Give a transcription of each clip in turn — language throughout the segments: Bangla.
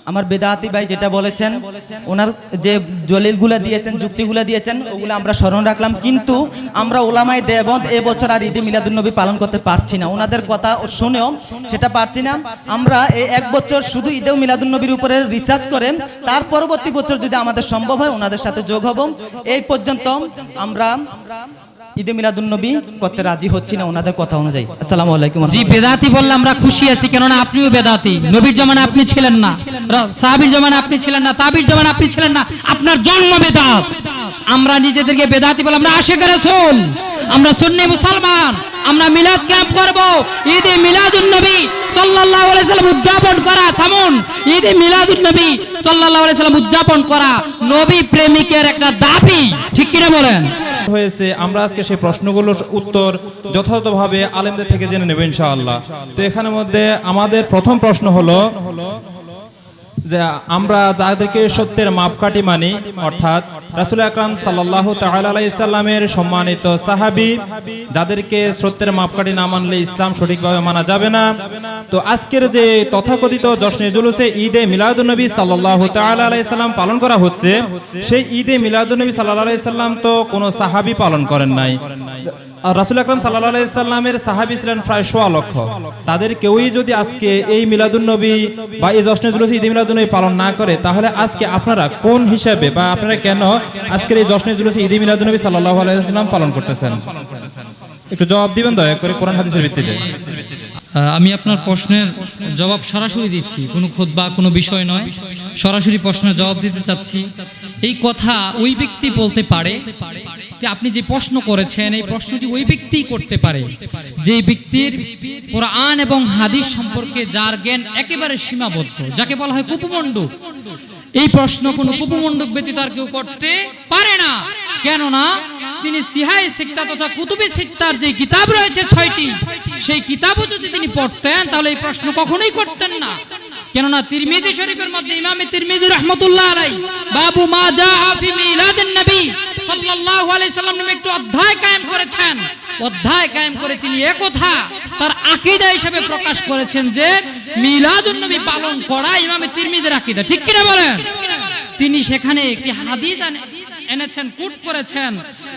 আমার বেদাতি ভাই যেটা বলেছেন, ওনার যে দলিলগুলো দিয়েছেন, যুক্তিগুলো দিয়েছেন, ওগুলো আমরা স্মরণ রাখলাম। কিন্তু আমরা ওলামায়ে দেওবন্দ এবছর আর ঈদে মিলাদুন্নবী পালন করতে পারছি না, ওনাদের কথা শুনেও সেটা পারছি না। আমরা এই এক বছর শুধু ঈদে মিলাদুন্নবীর উপরে রিসার্চ করে তার পরবর্তী বছর যদি আমাদের সম্ভব হয় ওনাদের সাথে যোগ হব। এই পর্যন্ত আমরা ঈদে মিলাদুন্নবী করতে রাজি হচ্ছি না ওনাদের কথা অনুযায়ী। আসসালামু আলাইকুম। জি, বেদাতি বললে আমরা খুশি আছি, কেননা আপনিও বেদাতি। নবীর জামানে আপনি ছিলেন না, সাহাবীর জামানে আপনি ছিলেন না, তাবির জামানে আপনি ছিলেন না, আপনার জন্ম বেদাত। আমরা নিজেদেরকে বেদাতি বলে, আমরা আশিকে রাসূল, আমরা সুন্নি মুসলমান, আমরা মিলাদ ক্যাম্প করব। ঈদে মিলাদুন্নবী সাল্লাল্লাহু আলাইহি সাল্লাম উদযাপন করা, থামুন, ঈদে মিলাদুন্নবী সাল্লাল্লাহু আলাইহি সাল্লাম উদযাপন করা নবী প্রেমিকের একটা দাবি, ঠিক কি না বলেন? হয়েছে আমরা আজকে সেই প্রশ্নগুলোর উত্তর যথাযথভাবে আলেমদের থেকে জেনে নেব ইনশাআল্লাহ। তো এখানের মধ্যে আমাদের প্রথম প্রশ্ন হলো যে আমরা যাদেরকে সত্যের মাপকাঠি মানি, অর্থাৎ রাসূল আকরাম সাল্লাল্লাহু তাআলা আলাইহি সাল্লামের সম্মানিত সাহাবী, যাদেরকে সত্যের মাপকাঠি না মানলে ইসলাম সঠিকভাবে মানা যাবে না। তো আজকের যে তথাকথিত জশ্নে জুলুসে ঈদে মিলাদুন্নবী সাল্লাল্লাহু তাআলা আলাইহি সাল্লাম পালন করা হচ্ছে, সেই ঈদে মিলাদুন্নবী সাল্লাল্লাহু আলাইহি সাল্লাম তো কোনো সাহাবী পালন করেন নাই। রাসূল আকরাম সাল্লাল্লাহু আলাইহি সাল্লামের সাহাবী ছিলেন প্রায় ১০০ লক্ষ। তাদের কেউই যদি আজকে এই মিলাদুন্নবী বা এই জশ্নে জুলুসে ঈদে মিলাদুন্নবী পালন না করে, তাহলে আজকে আপনারা কোন হিসাবে বা আপনারা কেন আজকের এই জশ্নে জুলুসে ঈদে মিলাদুন্নবী সাল্লাল্লাহু আলাইহি ওয়াসাল্লাম পালন করতেছেন? একটু জবাব দিবেন দয়া করে কোরআন হাদিসের ভিত্তিতে। আমি আপনার প্রশ্নের জবাব সরাসরি দিচ্ছি, কোনো খুতবা কোনো বিষয় নয়, সরাসরি প্রশ্নের জবাব দিতে চাচ্ছি। এই কথা ওই ব্যক্তি বলতে পারে যে আপনি যে প্রশ্ন করেছেন এই প্রশ্নটি ওই ব্যক্তিই করতে পারে যে ব্যক্তির কোরআন এবং হাদিস সম্পর্কে যার জ্ঞান একেবারে সীমাবদ্ধ, যাকে বলা হয় কুপুমণ্ডুক। এই প্রশ্ন কোনো কুপুমণ্ডুক ব্যতীত আর কেউ করতে পারে না, কেননা তিনি সিহায়ে সিত্তা তথা কুতুবে সিত্তার যে কিতাব রয়েছে ৬টি, সেই কিতাবও যদি তিনি পড়তেন তাহলে এই প্রশ্ন কখনোই করতেন না। কেননা তিরমিজি শরীফের মধ্যে ইমামে তিরমিজি রাহমাতুল্লাহ আলাইহি বাবু মা জাআ ফি মিলাদিন নবী সাল্লাল্লাহু আলাইহি সাল্লাম নামে একটি অধ্যায় কায়েম করেছেন। অধ্যায় কায়েম করে তিনি একথা তার আকীদা হিসেবে প্রকাশ করেছেন যে মিলাদুন নবী পালন করা ইমামে তিরমিজির আকীদা, ঠিক কি না বলেন? তিনি সেখানে একটি হাদিস এনেছেন, কোট করেছেন।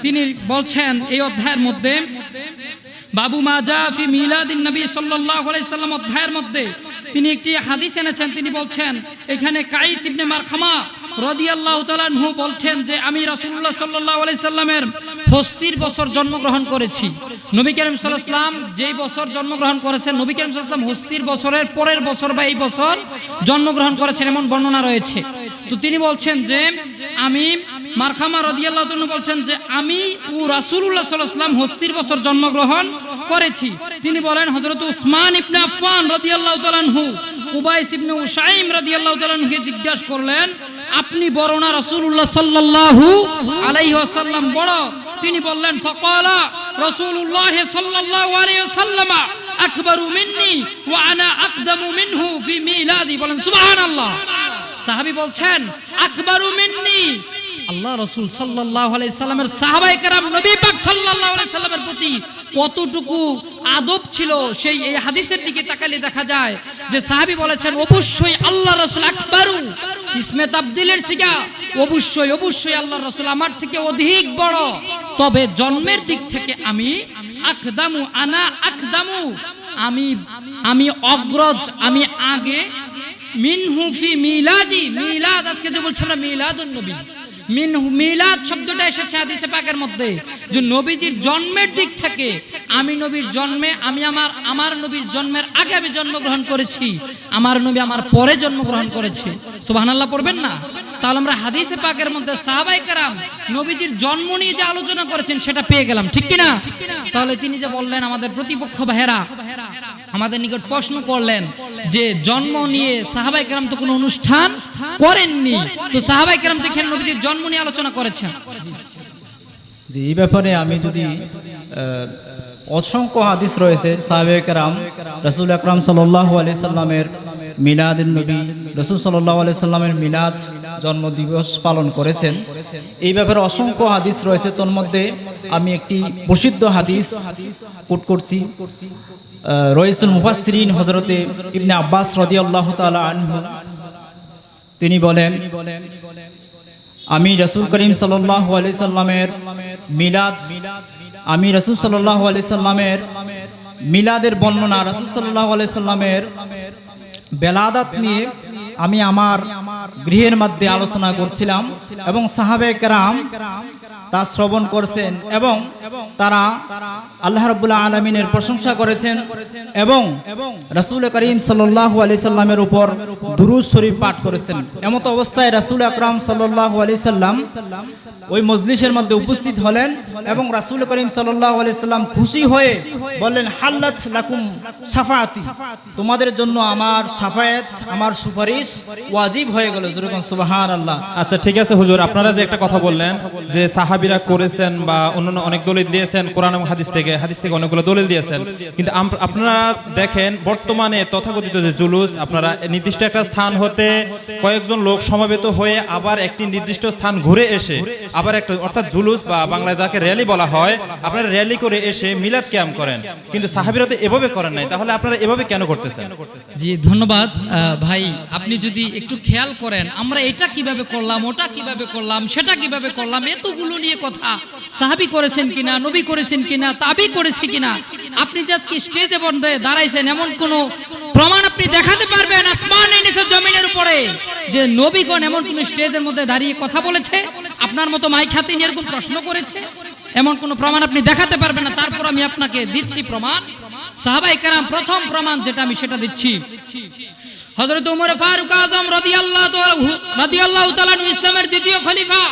তিনি বলছেন এই অধ্যায়ের মধ্যে বাবু মা জা ফি মিলাদিন নবী সাল্লাল্লাহু আলাইহি সাল্লাম অধ্যায়ের মধ্যে তিনি একটি হাদিস এনেছেন। তিনি বলছেন এখানে কাইস ইবনে মারখামা রাদিয়াল্লাহু তাআলা আনহু বলছেন যে আমি রাসূলুল্লাহ সাল্লাল্লাহু আলাইহি সাল্লামের হস্তির বছর জন্মগ্রহণ করেছি। নবী করিম সাল্লাল্লাহু আলাইহি সাল্লাম যেই বছর জন্মগ্রহণ করেছেন, নবী করিম সাল্লাল্লাহু আলাইহি সাল্লাম হস্তির বছরের পরের বছর বা এই বছর জন্মগ্রহণ করেছেন, এমন বর্ণনা রয়েছে। তো তিনি বলছেন যে আমি মারখামা রাদিয়াল্লাহু তাআলা বলছেন যে আমি ও রাসূলুল্লাহ সাল্লাল্লাহু আলাইহি সাল্লাম হস্তির বছর জন্মগ্রহণ করেছি। তিনি বলেন হযরত উসমান ইবনে আফফান রাদিয়াল্লাহু তাআলা আনহু উবাইস ইবনে উসাইম রাদিয়াল্লাহু তাআলা আনহুকে জিজ্ঞাসা করলেন আপনি বড় না রাসূলুল্লাহ সাল্লাল্লাহু আলাইহি ওয়াসাল্লাম বড়? তিনি বললেন ফাকালা রাসূলুল্লাহ সাল্লাল্লাহু আলাইহি ওয়াসাল্লাম আকবারু মিন্নি ওয়া আনা আকদামু মিনহু ফি মিলাদি। বলেন সুবহানাল্লাহ। সাহাবী বলছেন আকবারু মিন্নি, আল্লাহ রাসূল সাল্লাল্লাহু আলাইহি সাল্লামের সাহাবায়ে কেরাম নবী পাক সাল্লাল্লাহু আলাইহি সাল্লামের প্রতি কতটুকু আদব ছিল সেই এই হাদিসের দিকে তাকালে দেখা যায় যে সাহাবী বলেছেন অবশ্যই আল্লাহ রাসূল আকবারু, ইসমে তাবদীলের সিগা, অবশ্যই অবশ্যই আল্লাহ রাসূল আমার থেকে অধিক বড়, তবে জন্মের দিক থেকে আমি আকদামু, আনা আকদামু, আমি অগ্রজ, আমি আগে, মিনহু ফি মিলাদি, মিলাদ আজকে যে বলছি আমরা মিলাদুন নবী, মিলাদ শব্দটা এসেছে হাদিসে পাকের মধ্যে যে নবীজির জন্মের দিক থেকে আমি নবীর জন্মে, আমি আমার নবীর জন্মের আগে আমি জন্মগ্রহণ করেছি, আমার নবী আমার পরে জন্মগ্রহণ করেছে। সুবহানাল্লাহ পড়বেন না? তাহলে আমরা হাদিসে পাকের মধ্যে সাহাবায়ে কেরাম নবীজির জন্ম নিয়ে যে আলোচনা করেছেন সেটা পেয়ে গেলাম, ঠিক কি না? তাহলে তিনি যে বললেন আমাদের প্রতিপক্ষ ভাইয়েরা আমাদের নিকট প্রশ্ন করলেন যে জন্ম নিয়ে সাহাবায়ে কেরাম তো কোনো অনুষ্ঠান করেননি, তো সাহাবায়ে কেরাম তো এখানে নবীজির জন্ম নিয়ে আলোচনা করেছেন। জি, এই ব্যাপারে আমি যদি অসংখ্য হাদিস রয়েছে সাহাবায়ে কেরাম রাসূল আকরাম সাল্লাল্লাহু আলাইহি সাল্লামের মিলাদুন নবী, রাসূল সাল্লাল্লাহু আলাইহি সাল্লামের মিলাদ জন্মদিবস পালন করেছেন। এই ব্যাপারে অসংখ্য হাদিস রয়েছে, তোর মধ্যে আমি একটি প্রসিদ্ধ হাদিস কোট করছি। রইসুল মুফাসসিরিন হযরতে ইবনে আব্বাস রাদিয়াল্লাহু তাআলা আনহু তিনি বলেন, আমি রাসূল করিম সাল্লাল্লাহু আলাইহি সাল্লামের মিলাদ, আমি রাসূল সাল্লাল্লাহু আলাইহি সাল্লামের মিলাদের বর্ণনা, রাসূল সাল্লাল্লাহু আলাইহি সাল্লামের বেলাদাত নিয়ে আমি আমার গৃহের মধ্যে আলোচনা করছিলাম এবং সাহাবে কেরাম তা শ্রবণ করছেন এবং তারা আল্লাহ রাব্বুল আলামিনের প্রশংসা করেছেন এবং রাসূল করিম সাল্লাল্লাহু আলাইহি সাল্লামের উপর দুরূদ শরীফ পাঠ করেছেন। এমত অবস্থায় রাসূল আকরাম সাল্লাল্লাহু আলাইহি সাল্লাম ওই মজলিসের মধ্যে উপস্থিত হলেন এবং রাসূল করিম সাল্লাল্লাহু আলাইহি সাল্লাম খুশি হয়ে বললেন, হাল্লাত লাকুম শাফাআতি, তোমাদের জন্য আমার শাফায়াত, আমার সুপারিশ ওয়াজিব হয়ে গেল। যেরকম সুবহানাল্লাহ। আচ্ছা ঠিক আছে হুজুর, আপনারা যে একটা কথা বললেন যে সাহাবীরা করেছেন বা অন্যান্য অনেক দলিল দিয়েছেন কোরআন এবং হাদিস থেকে অনেকগুলো দলিল দিয়েছেন, কিন্তু আপনারা দেখেন বর্তমানে তথাকথিত যে জুলুস, আপনারা নির্দিষ্ট একটা স্থান হতে কয়েকজন লোক সমবেত হয়ে আবার একটি নির্দিষ্ট স্থান ঘুরে এসে আবার একটা, অর্থাৎ জুলুস বা বাংলায় যাকে র্যালি বলা হয়, আপনারা র্যালি করে এসে মিলাদ কিয়াম করেন, কিন্তু সাহাবীরা তো এভাবে করেন নাই, তাহলে আপনারা এভাবে কেন করতেছেন? জি ধন্যবাদ ভাই, আপনি যদি একটু খেয়াল করেন আমরা এটা কিভাবে করলাম, ওটা কিভাবে করলাম, সেটা কিভাবে করলাম, এতগুলো নিয়ে কথা, সাহাবী করেছেন কিনা, নবী করেছেন কিনা, তাবী করেছে কিনা, আপনি যে আজকে স্টেজে বন্ধে দাঁড়াইছেন এমন কোন প্রমাণ আপনি দেখাতে পারবেন আসমানের নিচে জমিনের উপরে যে নবীগণ এমন কোন স্টেজের মধ্যে দাঁড়িয়ে কথা বলেছে, আপনার মতো মাইক হাতে নিয়ে এরকম প্রশ্ন করেছে? এমন কোন প্রমাণ আপনি দেখাতে পারবেন না। তারপর আমি আপনাকে দিচ্ছি প্রমাণ। সাহাবায়ে কেরাম, প্রথম প্রমাণ যেটা আমি সেটা দিচ্ছি, হযরত ওমর ফারুক আযম রাদিয়াল্লাহু তাআলা ইসলামের দ্বিতীয় খলিফা,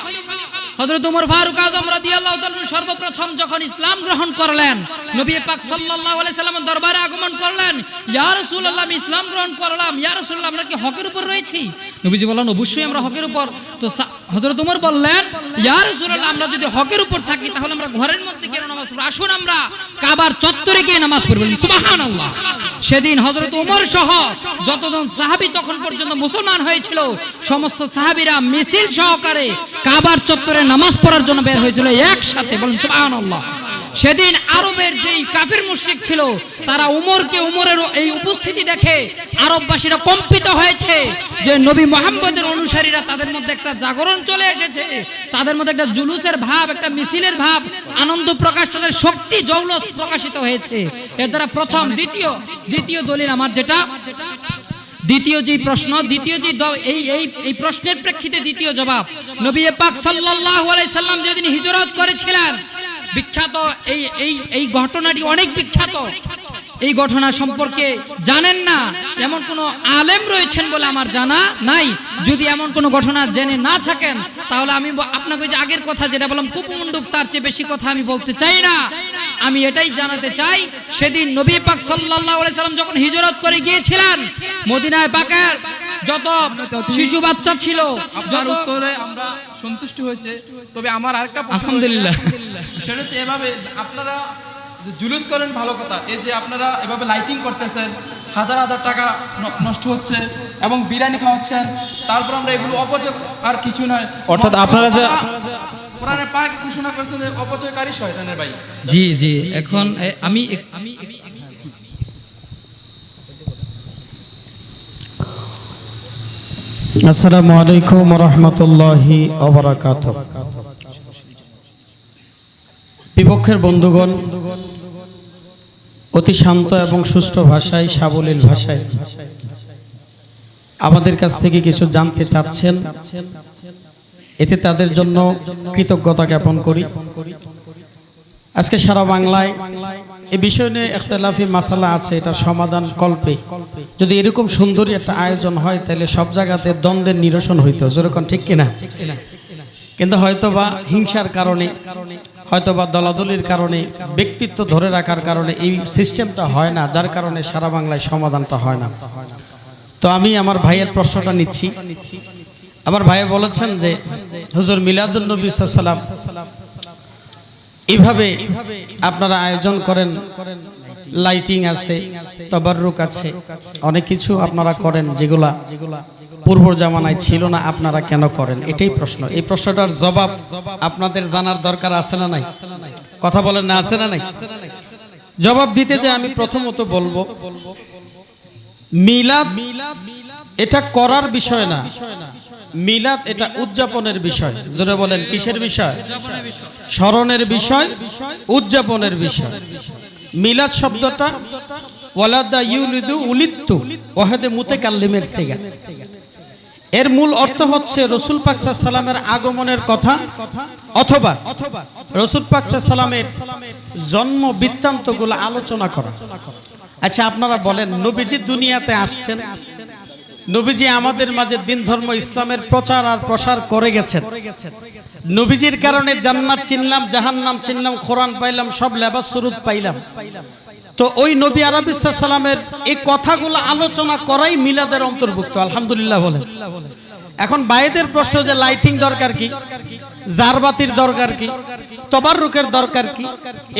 হযরত ওমর ফারুক আযম রাদিয়াল্লাহু তাআলা সর্বপ্রথম যখন ইসলাম গ্রহণ করলেন, নবী পাক সাল্লাল্লাহু আলাইহি সাল্লামের দরবারে আগমন করলেন, ইয়া রাসূলুল্লাহ আমি ইসলাম গ্রহণ করলাম, ইয়া রাসূলুল্লাহ আমরা কি হকের উপর রয়েছি? নবীজি বললেন অবশ্যই আমরা হকের উপর। তো হযরত ওমর বললেন, ইয়া রাসূলুল্লাহ আমরা যদি হকের উপর থাকি তাহলে আমরা ঘরের মধ্যে কেন নামাজ পড়ব? আসুন আমরা কাবার চত্বরে গিয়ে নামাজ পড়ব। সুবহানাল্লাহ। সেদিন হযরত ওমর সহ যতজন সাহাবী তখন পর্যন্ত মুসলমান হয়েছিল সমস্ত সাহাবীরা মিছিল সহকারে কাবার চত্বরে নামাজ পড়ার জন্য বের হয়েছিল একসাথে। বলেন সুবহানাল্লাহ। সেদিন আরবের যেই কাফির মুশরিক ছিল তারা উমরের এই উপস্থিতি দেখে আরববাসীরা কম্পিত হয়েছে যে নবী মুহাম্মদের অনুসারীরা, তাদের মধ্যে একটা জাগরণ চলে এসেছে, তাদের মধ্যে একটা জুলুসের ভাব, একটা মিছিলের ভাব, আনন্দ প্রকাশ, তাদের শক্তি জৌলত প্রকাশিত হয়েছে। এর দ্বারা প্রথম। দ্বিতীয় দলিল আমার যেটা, দ্বিতীয় যে প্রশ্ন, এই প্রশ্নের প্রেক্ষিতে দ্বিতীয় জবাব, নবী পাক সাল্লাল্লাহু আলাইহি সাল্লাম যেদিন হিজরত করেছিলেন, বিখ্যাত এই ঘটনাটি অনেক বিখ্যাত। এই ঘটনা সম্পর্কে জানেন না এমন কোন আলেম রয়েছেন বলে আমার জানা নাই। যদি এমন কোন ঘটনা জেনে না থাকেন তাহলে আমি আপনাকে যে আগের কথা যেটা বললাম কুপমণ্ডুক, তার চেয়ে বেশি কথা আমি বলতে চাই না। আমি এটাই জানাতে চাই, সেদিন নবী পাক সাল্লাল্লাহু আলাইহি সাল্লাম যখন হিজরত করে গিয়েছিলেন, মদিনায় পাকের যত শিশু বাচ্চা ছিল, আপনার উত্তরে আমরা সন্তুষ্ট হয়েছে। তবে আমার আরেকটা প্রশ্ন, আলহামদুলিল্লাহ, সেটা হচ্ছে এভাবে আপনারা যে জুলুস করেন ভালো কথা, এই যে আপনারা এভাবে লাইটিং করতেছেন, হাজার হাজার টাকা নষ্ট হচ্ছে এবং বিরিয়ানি খাওয়াচ্ছেন, তারপর আমরা এগুলো অপচয় আর কিছু নয়। অর্থাৎ আপনারা যে কোরআনে পাকে ঘোষণা করেছেন যে অপচয়কারী শয়তানের ভাই। জি জি, এখন আমি আসসালামু আলাইকুম ওয়া রাহমাতুল্লাহি ওয়া বারাকাতুহু। বিপক্ষের বন্ধুগণ অতি শান্ত এবং সুষ্ঠু ভাষায়, সাবলীল ভাষায় আমাদের কাছ থেকে কিছু জানতে চাচ্ছেন, এতে তাদের জন্য কৃতজ্ঞতা জ্ঞাপন করি। আজকে সারা বাংলায় এই বিষয় নিয়ে ইখতিলাফি মাসালা আছে, এটার সমাধান কল্পে যদি এরকম সুন্দরী একটা আয়োজন হয় তাহলে সব জায়গাতে দ্বন্দ্বের নিরসন হইতো, যেরকম ঠিক কিনা? কিন্তু হয়তোবা হিংসার কারণে, হয়তোবা দলাদলির কারণে, ব্যক্তিত্ব ধরে রাখার কারণে এই সিস্টেমটা হয় না, যার কারণে সারা বাংলায় সমাধানটা হয় না। তো আমি আমার ভাইয়ের প্রশ্নটা নিচ্ছি। আমার ভাই বলেছেন যে হুজুর মিলাদুন নবী সাল্লাল্লাহু আলাইহি ওয়াসাল্লাম এইভাবে আপনারা আয়োজন করেন, লাইটিং আছে, তাবাররুক আছে, অনেক কিছু আপনারা করেন যেগুলা পূর্ব জামানায় ছিল না, আপনারা কেন করেন? এটাই প্রশ্ন। এই প্রশ্নটার জবাব আপনাদের জানার দরকার আছে না নাই? কথা বলেন না, আছে না নাই? জবাব দিতে যে আমি প্রথমত বলবো, মিলাদ এটা করার বিষয় না, মিলাদ এটা উদযাপনের বিষয়। জোরে বলেন কিসের বিষয়? স্মরণের বিষয়, উদযাপনের বিষয়। মিলাদ শব্দটা ওয়ালাদা ইউলিদু উলিদতু ওয়াহিদে মুতাকাল্লিমের সিগা। এর মূল অর্থ হচ্ছে রাসূল পাক সাল্লাল্লাহু আলাইহি সাল্লামের আগমনের কথা অথবা রাসূল পাক সাল্লাল্লাহু আলাইহি সাল্লামের জন্ম বৃত্তান্তগুলো আলোচনা করা। আচ্ছা আপনারা বলেন, নবীজি দুনিয়াতে আসছেন, নবীজি আমাদের মাঝে দিন ধর্ম ইসলামের প্রচার আর প্রসার করে গেছেন। নবীজির কারণে জান্নাত চিনলাম, জাহান্নাম চিনলাম, কোরআন পাইলাম, সব লেবাস সুরুত পাইলাম। তো ওই নবী আরবি সাল্লামের এই কথাগুলো আলোচনা করাই মিলাদের অন্তর্ভুক্ত। আলহামদুলিল্লাহ বলেন। এখন বাইদের প্রশ্ন যে লাইটিং দরকার কি, জারবাতির দরকার কি, তবাররুকের দরকার কি,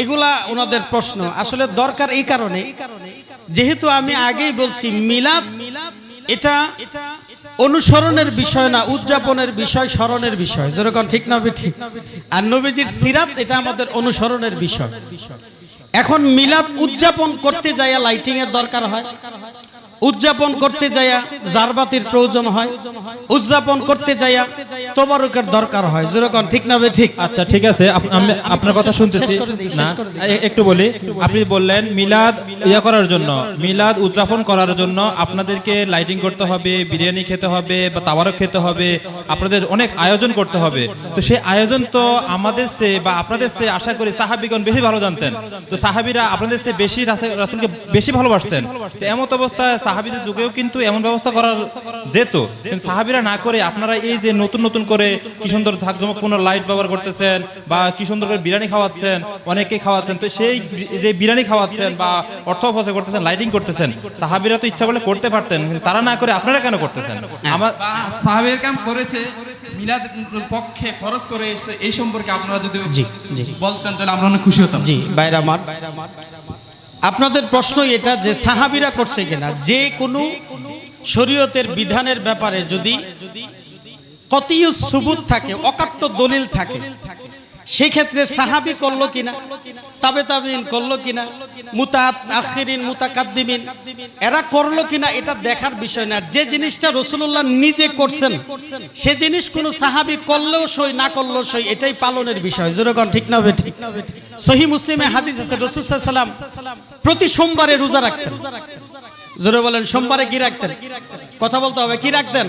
এগুলা ওনাদের প্রশ্ন। আসলে দরকার এই কারণে, যেহেতু আমি আগেই বলছি মিলাদ এটা অনুসরণের বিষয় না, উদযাপনের বিষয়, স্মরণের বিষয়। যেরকম ঠিক না ঠিক? আর নবীজির সিরাত এটা আমাদের অনুসরণের বিষয়। এখন মিলাদ উদযাপন করতে যাইয়া লাইটিং এর দরকার হয়, উদযাপন করতে যাইয়া জারবাতির প্রয়োজন হয়, উদযাপন করতে যাইয়া তবারুকের দরকার হয়। যেরকম ঠিক না ঠিক? আচ্ছা ঠিক আছে, আমি আপনার কথা শুনতেছি না, একটু বলি। আপনি বললেন মিলাদ করার জন্য, মিলাদ উদযাপন করার জন্য আপনাদেরকে লাইটিং করতে হবে, বিরিয়ানি খেতে হবে বা তাবারক খেতে হবে, আপনাদের অনেক আয়োজন করতে হবে। তো সেই আয়োজন তো আমাদের সে বা আপনাদের সে আশা করি সাহাবীগণ বেশি ভালো জানতেন। তো সাহাবীরা আপনাদের সে বেশি রাসূলকে বেশি ভালোবাসতেন। তো এমন অবস্থায় সাহাবীদের যুগেও কিন্তু এমন ব্যবস্থা করা যেত, কিন্তু সাহাবীরা না করে আপনারা এই যে নতুন নতুন করে কি সুন্দর ঝাঁকজমকপূর্ণ লাইট ব্যবহার করতেছেন বা কি সুন্দর করে বিরিয়ানি খাওয়াচ্ছেন, অনেকে খাওয়াচ্ছেন। তো সেই যে বিরিয়ানি খাওয়াচ্ছেন বা অর্থ অপচয় করতেছেন, লাইটিং করতেছেন, সাহাবীরা তো ইচ্ছা করলে করতে পারতেন, কিন্তু তারা না করে আপনারা কেন করতেছেন? আমার সাহাবের কাম করেছে, মিলাদ পক্ষে খরচ করে এই সম্পর্কে আপনারা যদি বলতেন তাহলে আমরা অনেক খুশি হতাম। জি ভাইরা আমার, আপনাদের প্রশ্ন এটা যে সাহাবীরা করছে কিনা। যে কোনো শরীয়তের বিধানের ব্যাপারে যদি কতিয়ু সুবুত থাকে, অকাট্য দলিল থাকে, সেক্ষেত্রে সাহাবী করলো কিনা, তাবেঈন করলো কিনা, মুতাআখিরিন মুতাকাদ্দিমিন এরা করলো কিনা, এটা দেখার বিষয় না। যে জিনিসটা রাসূলুল্লাহ নিজে করছেন সে জিনিস কোনো সাহাবী করলেও সই, না করলেও সই, এটাই পালনের বিষয়। যেরকম ঠিক না ঠিক? সহিহ মুসলিমে হাদিস আছে, রাসূল সাল্লাল্লাহু আলাইহি ওয়াসাল্লাম প্রতি সোমবারে রোজা রাখতেন। জোরে বলেন, সোমবারে কি রাখতেন? কথা বলতে হবে, কি রাখতেন?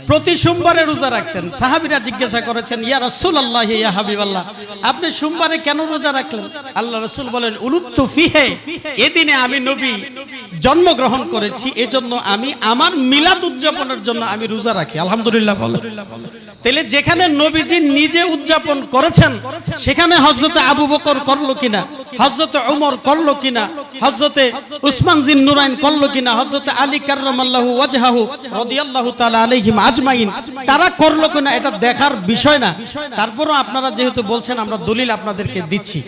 প্রতি সোমবারে রোজা রাখতেন। সাহাবীরা জিজ্ঞাসা করেছেন, ইয়া রাসূলুল্লাহ, ইয়া হাবিবাল্লাহ, আপনি সোমবারে কেন রোজা রাখলেন? আল্লাহ রাসূল বলেন, উলুত্তু ফিহে, এদিনে আমি নবী জন্মগ্রহণ করেছি, এজন্য আমি আমার মিলাদ উদযাপনের জন্য আমি রোজা রাখি। আলহামদুলিল্লাহ বলেন। তাহলে যেখানে নবীজি নিজে উদযাপন করেছেন সেখানে হযরতে আবু বকর করলো কিনা, হযরতে ওমর করলো কিনা, হযরতে উসমান জিন নুরাইন করলো কিনা, হযরতে আলী কাররামাল্লাহু ওয়াজহাহু রাদিয়াল্লাহু তাআলা আলাইহিম আজমাইন তারা করলো কিনা, এটা দেখার বিষয় না। তারপরও আপনারা যেহেতু বলছেন, আমরা দলিল আপনাদেরকে দিচ্ছি।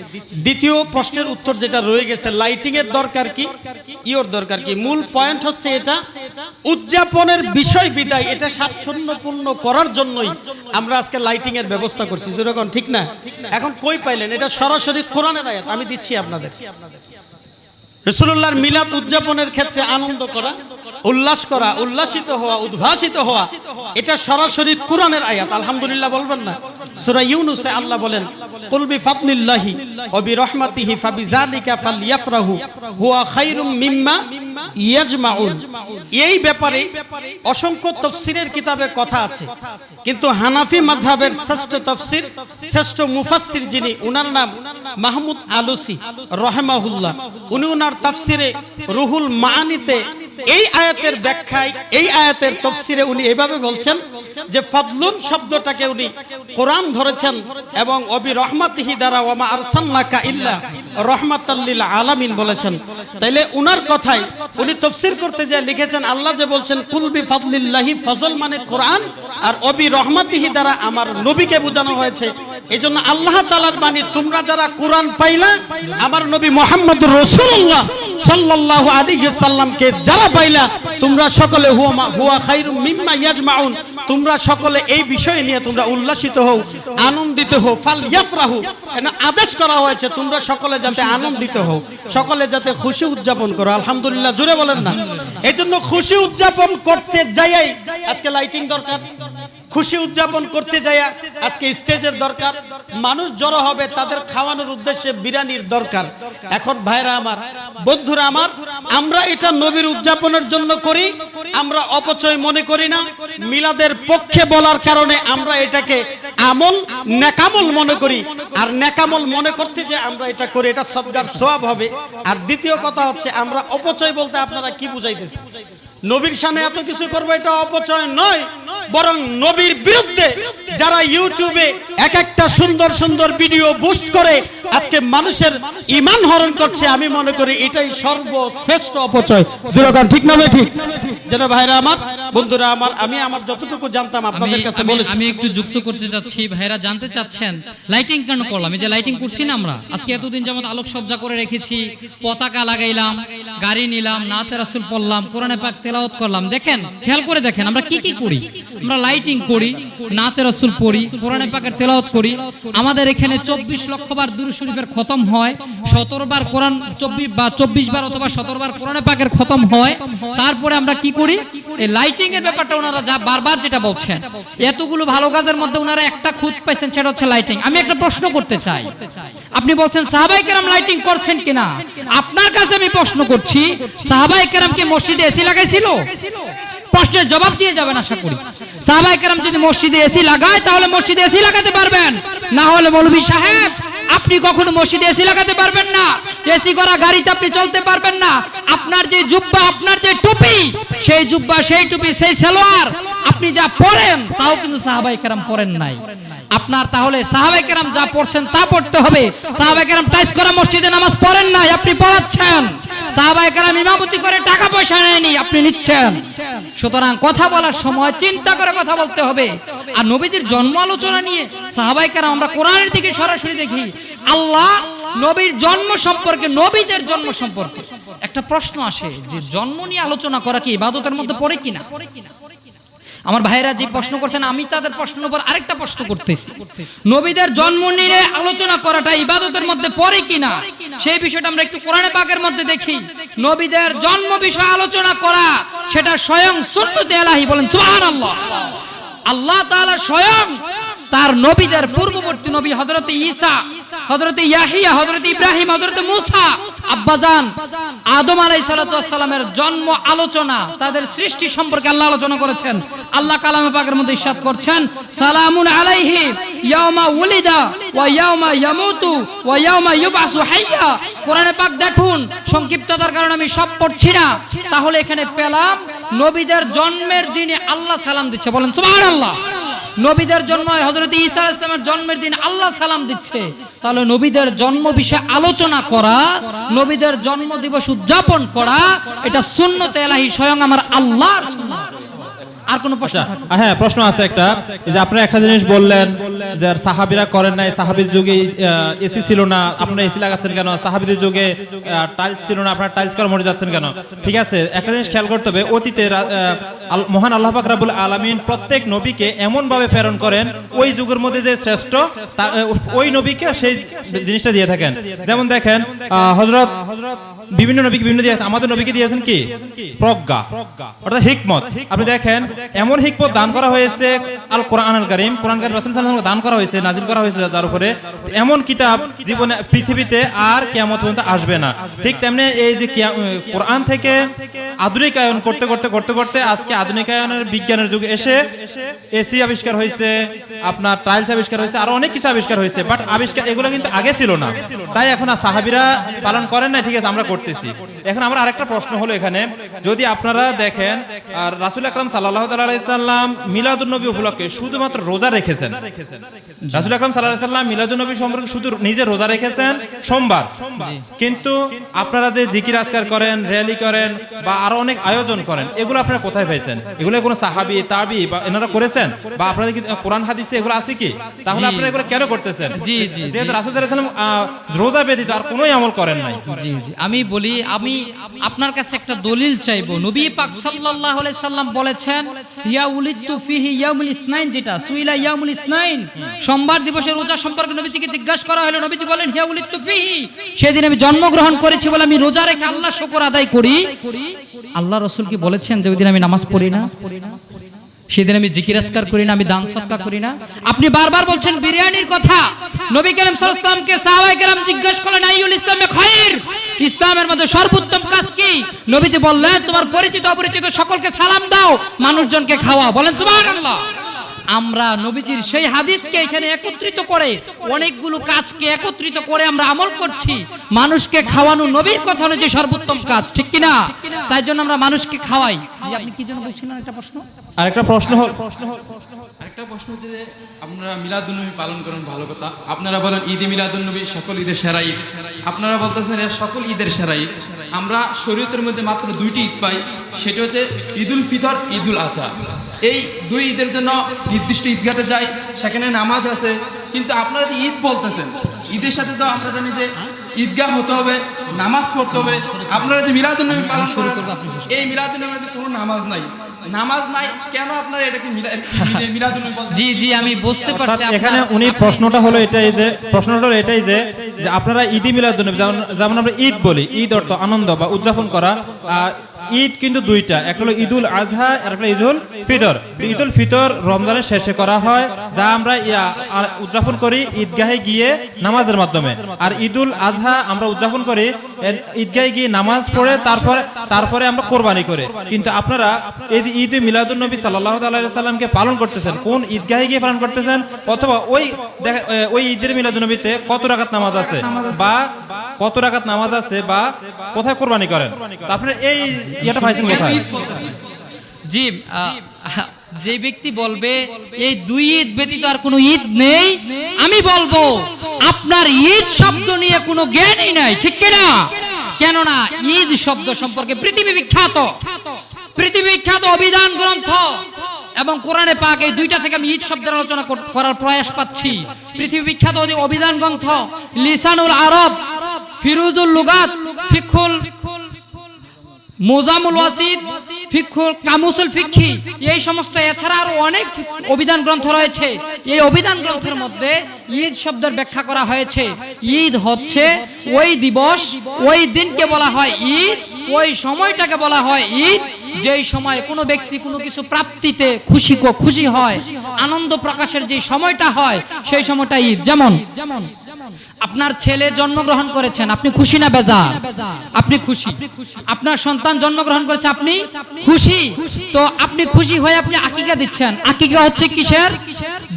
দ্বিতীয় প্রশ্নের উত্তর যেটা রয়ে গেছে, লাইটিং এর দরকার কি, ইওর দরকার কি, মূল পয়েন্ট হচ্ছে এটা উদযাপনের বিষয় বিদায় এটা স্বাচ্ছন্দ্যপূর্ণ করার জন্যই আমরা আজকে লাইটিং এর ব্যবস্থা করছি। যেরকম ঠিক না? এখন কই পাইলেন? এটা সরাসরি কোরআনের আয়াত, আমি দিচ্ছি আপনাদের। রাসূলুল্লাহর মিলাদ উদযাপনের ক্ষেত্রে আনন্দ করা, উল্লাস করা, উল্লাসিত হওয়া, উদ্ভাসিত হওয়া, এটা সরাসরি কোরআনের আয়াত। আলহামদুলিল্লাহ বলবেন না? সূরা ইউনূসে আল্লাহ বলেন, কুল বিফাদলিল্লাহি ওয়া বিরহমাতিহি ফাবিযালিকা ফালইফরাহু হুয়া খায়রুম মিম্মা ইয়াজমাউন। এই ব্যাপারে অসংখ্য তাফসীরের কিতাবে কথা আছে, কিন্তু হানাফি মাযহাবের শ্রেষ্ঠ তাফসীর, শ্রেষ্ঠ মুফাসসির যিনি, ওনার নাম মাহমুদ আলুসি রাহিমাহুল্লাহ, উনি ওনার তাফসীরে রুহুল মাআনিতে এই আয়াতের ব্যাখ্যায়, এই আয়াতের তাফসীরে উনি এভাবে বলছেন যে ফাদলুন শব্দটাকে উনি কোরআন ধরেছেন এবং অবি রহমাতিহি দ্বারা ওয়া মা আরসালনাকা ইল্লা রাহমাতাল লিল আলামিন বলেছেন। তাইলে উনার কথায় উনি তাফসীর করতে যায় লিখেছেন, আল্লাহ যে বলছেন কুল বিফাদলিল্লাহি, ফজল মানে কোরআন, আর অবি রহমাতিহি দ্বারা আমার নবীকে বোঝানো হয়েছে। এজন্য আল্লাহ তাআলার বাণী, তোমরা যারা কোরআন পাইলা, আমার নবী মুহাম্মদুর রাসূলুল্লাহ সাল্লাল্লাহু আলাইহি সাল্লামকে যারা পাইলা তোমরা সকলে হুয়া খায়রুম মিম্মা ইয়াজমাউন, তোমরা সকলে এই বিষয় নিয়ে তোমরা উল্লাসিত হও, আনন্দিত হও। ফাল ইয়াফরাহু, এখানে আদেশ করা হয়েছে তোমরা সকলে যাতে আনন্দিত হও, সকলে যাতে খুশি উদযাপন করো। আলহামদুলিল্লাহ জোরে বলেন না। এই জন্য খুশি উদযাপন করতে যাই আজকে লাইটিং দরকার, খুশি উদযাপন করতে যাই আজকে স্টেজের দরকার, মানুষ জড়ো হবে তাদের খাওয়ানোর উদ্দেশ্যে বিরিয়ানির দরকার। এখন ভাইরা আমার, বন্ধুরা আমার, আমরা এটা নবীর উদযাপনের জন্য করি, আমরা অপচয় মনে করি না। মিলাদের পক্ষে বলার কারণে আমরা এটাকে আমল নেকামল মনে করি, আর নেকামল মনে করতে যে আমরা এটা করি এটা সদকার সওয়াব হবে। আর দ্বিতীয় কথা হচ্ছে আমরা অপচয় বলতে আপনারা কি বুঝাইতেছেন? নবীর শানে এত কিছু করবো এটা অপচয় নয়, বরং নবীর বিরুদ্ধে যারা ইউটিউবে এক একটা সুন্দর সুন্দর ভিডিও বুস্ট করে আজকে মানুষের ঈমান হরণ করছে, আমি মনে করি এটাই সর্বশ্রেষ্ঠ অপচয়। জোরগান ঠিক না ঠিক? যেন ভাইরা আমার, বন্ধুরা আমার, আমি আমার যতটুকু জানতাম আপনাদের কাছে বলেছি। আমি একটু যুক্ত করতে চাচ্ছি, ভাইরা জানতে চাচ্ছেন লাইটিং কেন করলাম। এই যে লাইটিং করছি না আমরা আজকে এতদিন যেমন আলোকসজ্জা করে রেখেছি, পতাকা লাগাইলাম, গাড়ি নিলাম, নাতে রাসূল পড়লাম, কোরআনে পাক তেলাওয়াত করলাম। দেখেন, খেয়াল করে দেখেন আমরা কি কি করি। আমরা লাইটিং করি, নাতে রাসূল পড়ি, কোরআনে পাকের তেলাওয়াত করি। আমাদের এখানে 24 লক্ষ বার দুরূদ শরীফের খতম হয়, 17 বার কোরআন 24 বার অথবা 17 বার কোরআনে পাকের খতম হয়। তারপরে আমরা কি করি, এই লাইটিং এর ব্যাপারটা ওনারা যা বারবার যেটা বলছেন, এতগুলো ভালো কাজের মধ্যে ওনারা একটা খুঁত পাইছেন, সেটা হচ্ছে লাইটিং। আমি একটা প্রশ্ন করতে চাই, আপনি বলছেন সাহাবায়ে কেরাম লাইটিং করছেন কিনা, আপনার কাছে আমি প্রশ্ন করছি, সাহাবায়ে কেরাম কি মসজিদে এসি লাগাইছিল? প্রশ্নের জবাব দিয়ে যাবেন আশা করি। সাহাবায়ে কেরাম যদি মসজিদে এসি লাগায় তাহলে মসজিদে এসি লাগাতে পারবেন, না হলে মৌলভী সাহেব আপনি কখনো মসজিদে এসি লাগাতে পারবেন না, এসি করা গাড়িতে আপনি চলতে পারবেন না। আপনার যে জুব্বা, আপনার যে টুপি, সেই জুব্বা, সেই টুপি, সেই সালোয়ার আপনি যা পরেন তাও কিন্তু সাহাবায়ে কেরাম পরেন নাই। আপনার তাহলে সাহাবায়ে কেরাম যা পড়ছেন তা পড়তে হবে। সাহাবায়ে কেরাম টাইস করা মসজিদে নামাজ পড়েন নাই, আপনি পড়াচ্ছেন। সাহাবায়ে কেরাম ইমামতি করে টাকা পয়সা নেয়নি, আপনি নিচ্ছেন। সুতরাং কথা বলার সময় চিন্তা করে কথা বলতে হবে। আর নবীজির জন্ম আলোচনা নিয়ে সাহাবায়ে কেরাম, আমরা কোরআনের দিকে সরাসরি দেখি, আল্লাহ নবীর জন্ম সম্পর্কে, নবীদের জন্ম সম্পর্কে একটা প্রশ্ন আসে যে জন্ম নিয়ে আলোচনা করা কি ইবাদতের মধ্যে পড়ে কিনা। আমার ভাইরা যে প্রশ্ন করছেন, আমি তাদের প্রশ্নের উপর আরেকটা প্রশ্ন করতেছি, নবীদের জন্ম নিয়ে আলোচনা করাটা ইবাদতের মধ্যে পড়ে কিনা সেই বিষয়টা আমরা একটু কোরআনে পাকের মধ্যে দেখি। নবীদের জন্ম বিষয়ে আলোচনা করা সেটা স্বয়ং সুন্নতে ইলাহি, বলেন সুবহানাল্লাহ। আল্লাহ তাআলা স্বয়ং তার নবীদের পূর্ববর্তী নবী হযরত ঈসা, হযরত ইয়াহিয়া, হযরত ইব্রাহিম, হযরত মূসা, আব্বাজান আদম আলাইহিস সালাতু ওয়াস সালামের জন্ম আলোচনা, তাদের সৃষ্টি সম্পর্কে আল্লাহ আলোচনা করেছেন। আল্লাহ কালামে পাকের মধ্যে ইরশাদ করছেন, সালামুন আলাইহি ইয়াউমা উলিদা ওয়া ইয়াউমা ইয়ামুতু ওয়া ইয়াউমা ইউবআসু হাইয়া। কোরআনে পাক দেখুন, সংক্ষিপ্ততার কারণে আমি সব পড়ছি না, তাহলে এখানে পেলাম নবীদের জন্মের দিনে আল্লাহ সালাম দিচ্ছে, বলেন সুবহানাল্লাহ। নবীদের জন্ম হযরত ঈসা আলাইহিস সালামের জন্মের দিন আল্লাহ সালাম দিচ্ছে। তাহলে নবীদের জন্ম বিষয়ে আলোচনা করা, নবীদের জন্ম দিবস উদযাপন করা, এটা সুন্নতে ইলাহি, স্বয়ং আমার আল্লাহর সুন্নাত। আর কোন প্রশ্ন? হ্যাঁ, প্রশ্ন আছে একটা, যে আপনারা একটা জিনিস বললেন যে সাহাবীরা করেন নাই, সাহাবীর যুগে এসি ছিল না, আপনারা এসি লাগাচ্ছেন কেন? সাহাবীদের যুগে টাইলস ছিল না, আপনারা টাইলস করা মরে যাচ্ছেন কেন? ঠিক আছে, একটা জিনিস খেয়াল করতে হবে, অতীতে মহান আল্লাহ পাক রব্বুল আলামিন প্রত্যেক নবীকে এমন ভাবে প্রেরণ করেন, ওই যুগের মধ্যে যে শ্রেষ্ঠ ওই নবীকে সেই জিনিসটা দিয়ে থাকেন। যেমন দেখেন, হযরত বিভিন্ন নবীকে বিভিন্ন দিয়ে, আমাদের নবীকে দিয়েছেন কি? প্রজ্ঞা, অর্থাৎ হিকমত। আপনি দেখেন এমন হিকমত দান করা হয়েছে আল কোরআনুল কারীম, কোরআন কারীম রাসূল সাল্লাল্লাহু আলাইহি ওয়াসাল্লাম দান করা হয়েছে, নাজিল করা হয়েছে যার উপরে, এমন কিতাব জীবনে পৃথিবীতে আর কিয়ামত পর্যন্ত আসবে না। ঠিক তেমনি এই যে কোরআন থেকে আধুনিকায়ন করতে করতে করতে করতে আজকে আধুনিকায়নের বিজ্ঞানের যুগে এসে এসি আবিষ্কার হয়েছে, আপনার টাইলস আবিষ্কার হয়েছে, আরো অনেক কিছু আবিষ্কার হয়েছে, বাট আবিষ্কার এগুলো কিন্তু আগে ছিল না। তাই এখন সাহাবীরা পালন করেন না, ঠিক আছে, আমরা করতেছি। এখন আমার আরেকটা প্রশ্ন হলো এখানে, যদি আপনারা দেখেন রাসূল আকরাম সাল্লাল্লাহু সাল্লাল্লাহু তাআলা আলাইহি সাল্লাম মিলাদুন নবী উপলক্ষে শুধুমাত্র রোজা রেখেছেন। রাসূল আকরাম সাল্লাল্লাহু আলাইহি সাল্লাম মিলাদুন নবী সম্পর্কে শুধু নিজে রোজা রেখেছেন সোমবার, কিন্তু আপনারা যে জিকির আজকার করেন, র্যালি করেন বা আরো অনেক আয়োজন করেন, এগুলো আপনারা কোথায় পাইছেন? এগুলো কোনো সাহাবী তাবি বা এনারা করেছেন বা আপনাদের কি কোরআন হাদিসে এগুলো আছে কি? তাহলে আপনারা এগুলো কেন করতেছেন? জি, জি, যেহেতু রাসূল সাল্লাল্লাহু আলাইহি সাল্লাম রোজা ব্যতীত আর কোনোই আমল করেন নাই। জি জি, আমি বলি, আমি আপনার কাছে একটা দলিল চাইবো। নবী পাক সাল্লাল্লাহু আলাইহি সাল্লাম বলেছেন ইয়া উলিদতু ফিহি ইয়াউমুল ইসনাইন, যেটা সুইলা ইয়াউমুল ইসনাইন, সোমবার দিবসের রোজা সম্পর্কে নবীজিকে জিজ্ঞাসা করা হলো, নবীজি বলেন ইয়া উলিদতু ফিহি, সেদিন আমি জন্মগ্রহণ করেছি বলে আমি রোজা রেখে আল্লাহ শুকর আদায় করি। আল্লাহ রাসূল কি বলেছেন যে ওই দিন আমি নামাজ পড়ি না, সেদিন আমি জিকির আজকার করি না, আমি দান সদকা করি না? আপনি বারবার বলছেন বিরিয়ানির কথা। নবী করিম সাল্লাল্লাহু আলাইহি ওয়াসাল্লামকে সাহাবায়ে কেরাম জিজ্ঞাসা করলেন আইয়ুল ইসলামে খায়র, ইসলামের মধ্যে সর্বোত্তম কাজ কি? নবীজি বললেন তোমার পরিচিত অপরিচিত সকলকে সালাম দাও, মানুষজনকে খাওয়া। বলেন সুবহানাল্লাহ। আমরা নবীজির সেই হাদিসকে এখানে একত্রিত করে অনেকগুলো কাজকে একত্রিত করে আমরা আমল করছি। মানুষকে খাওয়ানো নবীর কথা অনুযায়ী সর্বোত্তম কাজ, ঠিক কি না? তাই জন্য আমরা মানুষকে খাওয়াই। জি, আপনি কি জন্য বলছিলেন একটা প্রশ্ন? আরেকটা প্রশ্ন আরেকটা প্রশ্ন হচ্ছে যে আপনারা মিলাদুন নবী পালন করেন, ভালো কথা। আপনারা বলেন ঈদে মিলাদুন নবী সকল ঈদের সেরা ঈদ। আপনারা বলতেছেন এর সকল ঈদের সেরা ঈদ। আমরা শরীয়তের মধ্যে মাত্র দুইটি ঈদ পাই, সেটা হচ্ছে ঈদুল ফিতর, ঈদুল আজহা। এই দুই ঈদের জন্য নির্দিষ্ট ঈদগাতে যাই, সেখানে নামাজ আছে। কিন্তু আপনারা যে ঈদ বলতেছেন, ঈদের সাথে তো আমরা জানি যে ঈদগাহ হতে হবে, নামাজ পড়তে হবে। আপনারা যে মিলাদুন নবী পালন করেন, এই মিলাদুন নবীতে কোনো নামাজ নাই। নামাজ নাই কেন আপনারা এটাকে মিলাদুন নবী বলতেছেন? জি জি, আমি বুঝতে পারছি। এখানে উনি প্রশ্নটা হলো এটাই যে আপনারা ঈদে মিলাদুন নবী, যেমন আমরা ঈদ বলি, ঈদ অর্থ আনন্দ বা উদযাপন করা। ঈদ কিন্তু দুইটা, একটা হলো ঈদুল আজহা আর একটা ঈদুল ফিতর। ঈদুল ফিতর রমজানের শেষে করা হয়, যা আমরা উদযাপন করি ঈদগাহে গিয়ে নামাজের মাধ্যমে। আর ঈদুল আজহা আমরা উদযাপন করি ঈদগাহে গিয়ে নামাজ পড়ে তারপরে আমরা কোরবানি করে। কিন্তু আপনারা এই যে ঈদে মিলাদুন নবী সাল্লাল্লাহু আলাইহি সাল্লামকে পালন করতেছেন, কোন ঈদগাহে গিয়ে পালন করতেছেন? অথবা ওই ঈদের মিলাদুন নবীতে কত রাকাত নামাজ আছে বা কোথায় কোরবানি করেন? আপনারা এই এটা পাইছেন কোথায়? জি, যে ব্যক্তি বলবে এই দুই ঈদ ব্যতীত আর কোনো ঈদ নেই, আমি বলবো আপনার ঈদ শব্দ নিয়ে কোনো জ্ঞানই নাই, ঠিক কি না? কেননা ঈদ শব্দ সম্পর্কে পৃথিবী বিখ্যাত অভিধান গ্রন্থ এবং কোরআনে পাক, এই দুইটা থেকে আমি ঈদ শব্দের আলোচনা করার প্রয়াস পাচ্ছি। পৃথিবী বিখ্যাত অভিধান গ্রন্থ লিসানুল আরব, ফিরুজুল লুগাত, ফিকহুল মোজামুল ওয়াসিদ, ফিকহুল কামুসুল ফিকহি, এই সমস্ত এছাড়া আরো অনেক অভিধান গ্রন্থ রয়েছে। এই অভিধান গ্রন্থের মধ্যে ঈদ শব্দের ব্যাখ্যা করা হয়েছে। ঈদ হচ্ছে ওই দিবস, ওই দিনকে বলা হয় ঈদ, ওই সময়টাকে বলা হয় ঈদ, যেই সময় কোনো ব্যক্তি কোনো কিছু প্রাপ্তিতে খুশি হয়, আনন্দ প্রকাশের যে সময়টা হয়, সেই সময়টা ঈদ। যেমন আপনার ছেলে জন্মগ্রহণ করেছেন, আপনি খুশি না বেজার? আপনি খুশি। আপনার সন্তান জন্মগ্রহণ করেছে, আপনি খুশি। তো আপনি খুশি হয়ে আপনি আকিকা দিচ্ছেন। আকিকা হচ্ছে কিসের?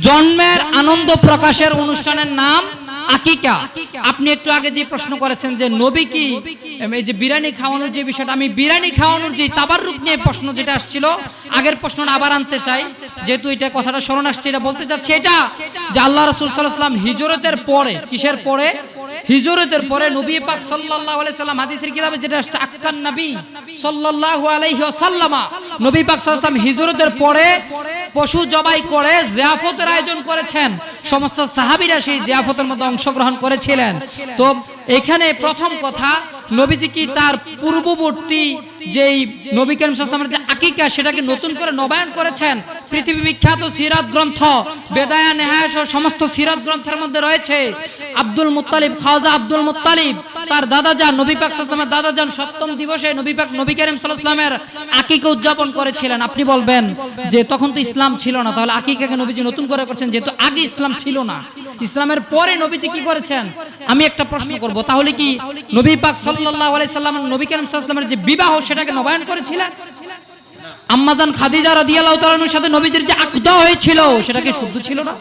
জন্মের আনন্দ প্রকাশের অনুষ্ঠানের নাম আকিকা। আপনি একটু আগে যে প্রশ্ন করেছেন যে নবী কি এই যে বিরিয়ানি খাওয়ানোর যে বিষয়টা, আমি বিরিয়ানি খাওয়ানোর যে তাবাররুক নিয়ে প্রশ্ন যেটা আসছিল, আগের প্রশ্নটা আবার আনতে চাই, যেহেতু এটা কথাটা স্মরণ আসছে, এটা বলতে চাচ্ছি। এটা যে আল্লাহ রাসূল সাল্লাল্লাহু আলাইহি ওয়াসাল্লাম হিজরতের পরে, কিসের পরে? হিজরতের পরে নবী পাক সাল্লাল্লাহু আলাইহি সাল্লাম হাদিসের কিতাবে যেটা আসছে, আক্কান নবী সাল্লাল্লাহু আলাইহি ওয়াসাল্লাম, নবী পাক সাল্লাল্লাহু আলাইহি ওয়াসাল্লাম হিজরতের পরে পশু জবাই করে জিয়াফতের আয়োজন করেছেন। সমস্ত সাহাবীরা সেই জিয়াফতের মধ্যে অংশগ্রহণ করেছিলেন। তো এখানে প্রথম কথা, নবীজি কি তার পূর্ববর্তী যেই নবী করিম সাল্লাল্লাহু আলাইহি ওয়াসাল্লামের যে আকিকা, সেটাকে নতুন করে নবায়ন করেছেন। পৃথিবী বিখ্যাত সিরাত গ্রন্থ বেদায়া নেহায়া সহ সমস্ত সিরাত গ্রন্থের মধ্যে রয়েছে Abdul Muttalib, Khawaja Abdul Muttalib, তার দাদাজান নবী পাক সাল্লাল্লাহু আলাইহি ওয়াসাল্লামের দাদাজান সপ্তম দিবসে নবী করিম সাল্লাল্লাহু আলাইহি ওয়াসাল্লামের আকিকা উদযাপন করেছিলেন। আপনি বলবেন যে তখন তো ইসলাম ছিল না, তাহলে আকিকাকে নবীজি নতুন করে করেছেন, যেহেতু আগে ইসলাম ছিল না। ইসলামের পরে নবীজি কি করেছেন? আমি একটা প্রশ্ন করব, তাহলে কি নবী পাক সাল্লাল্লাহু আলাইহি ওয়াসাল্লাম নবী করিম সাল্লাল্লাহু আলাইহি ওয়াসাল্লামের যে বিবাহ, সেটাকে নবায়ন করেছিলেন? আম্মাজান খাদিজা রাদিয়াল্লাহু তাআলা আনহার সাথে নবীজির যে আকদা হয়েছিল, সেটা কি শুদ্ধ ছিল না?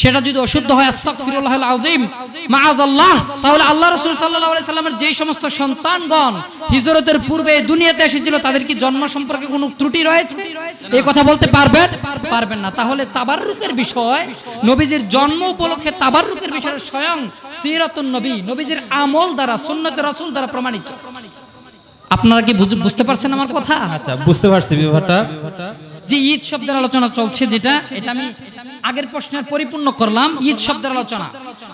সেটা যদি অশুদ্ধ হয় আস্তাগফিরুল্লাহল আযীম মাআযাল্লাহ, তাহলে আল্লাহ রাসূল সাল্লাল্লাহু আলাইহি সাল্লামের যেই সমস্ত সন্তানগণ হিজরতের পূর্বে দুনিয়াতে এসেছিল তাদের কি জন্ম সম্পর্কে কোনো ত্রুটি রয়েছে? এই কথা বলতে পারবেন? পারবেন না। তাহলে তাবাররুকের বিষয়, নবীজির জন্ম উপলক্ষে তাবাররুকের বিষয় স্বয়ং সিরাতুন নবী, নবীজির আমল দ্বারা, সুন্নতে রাসূল দ্বারা প্রমাণিত। আপনারা কি বুঝতে পারছেন আমার কথা? আচ্ছা, বুঝতে পারছি ব্যাপারটা। যে ঈদ শব্দের আলোচনা চলছে, যেটা এটা আমি আগের প্রশ্নের পরিপূর্ণ করলাম, ঈদ শব্দের আলোচনা।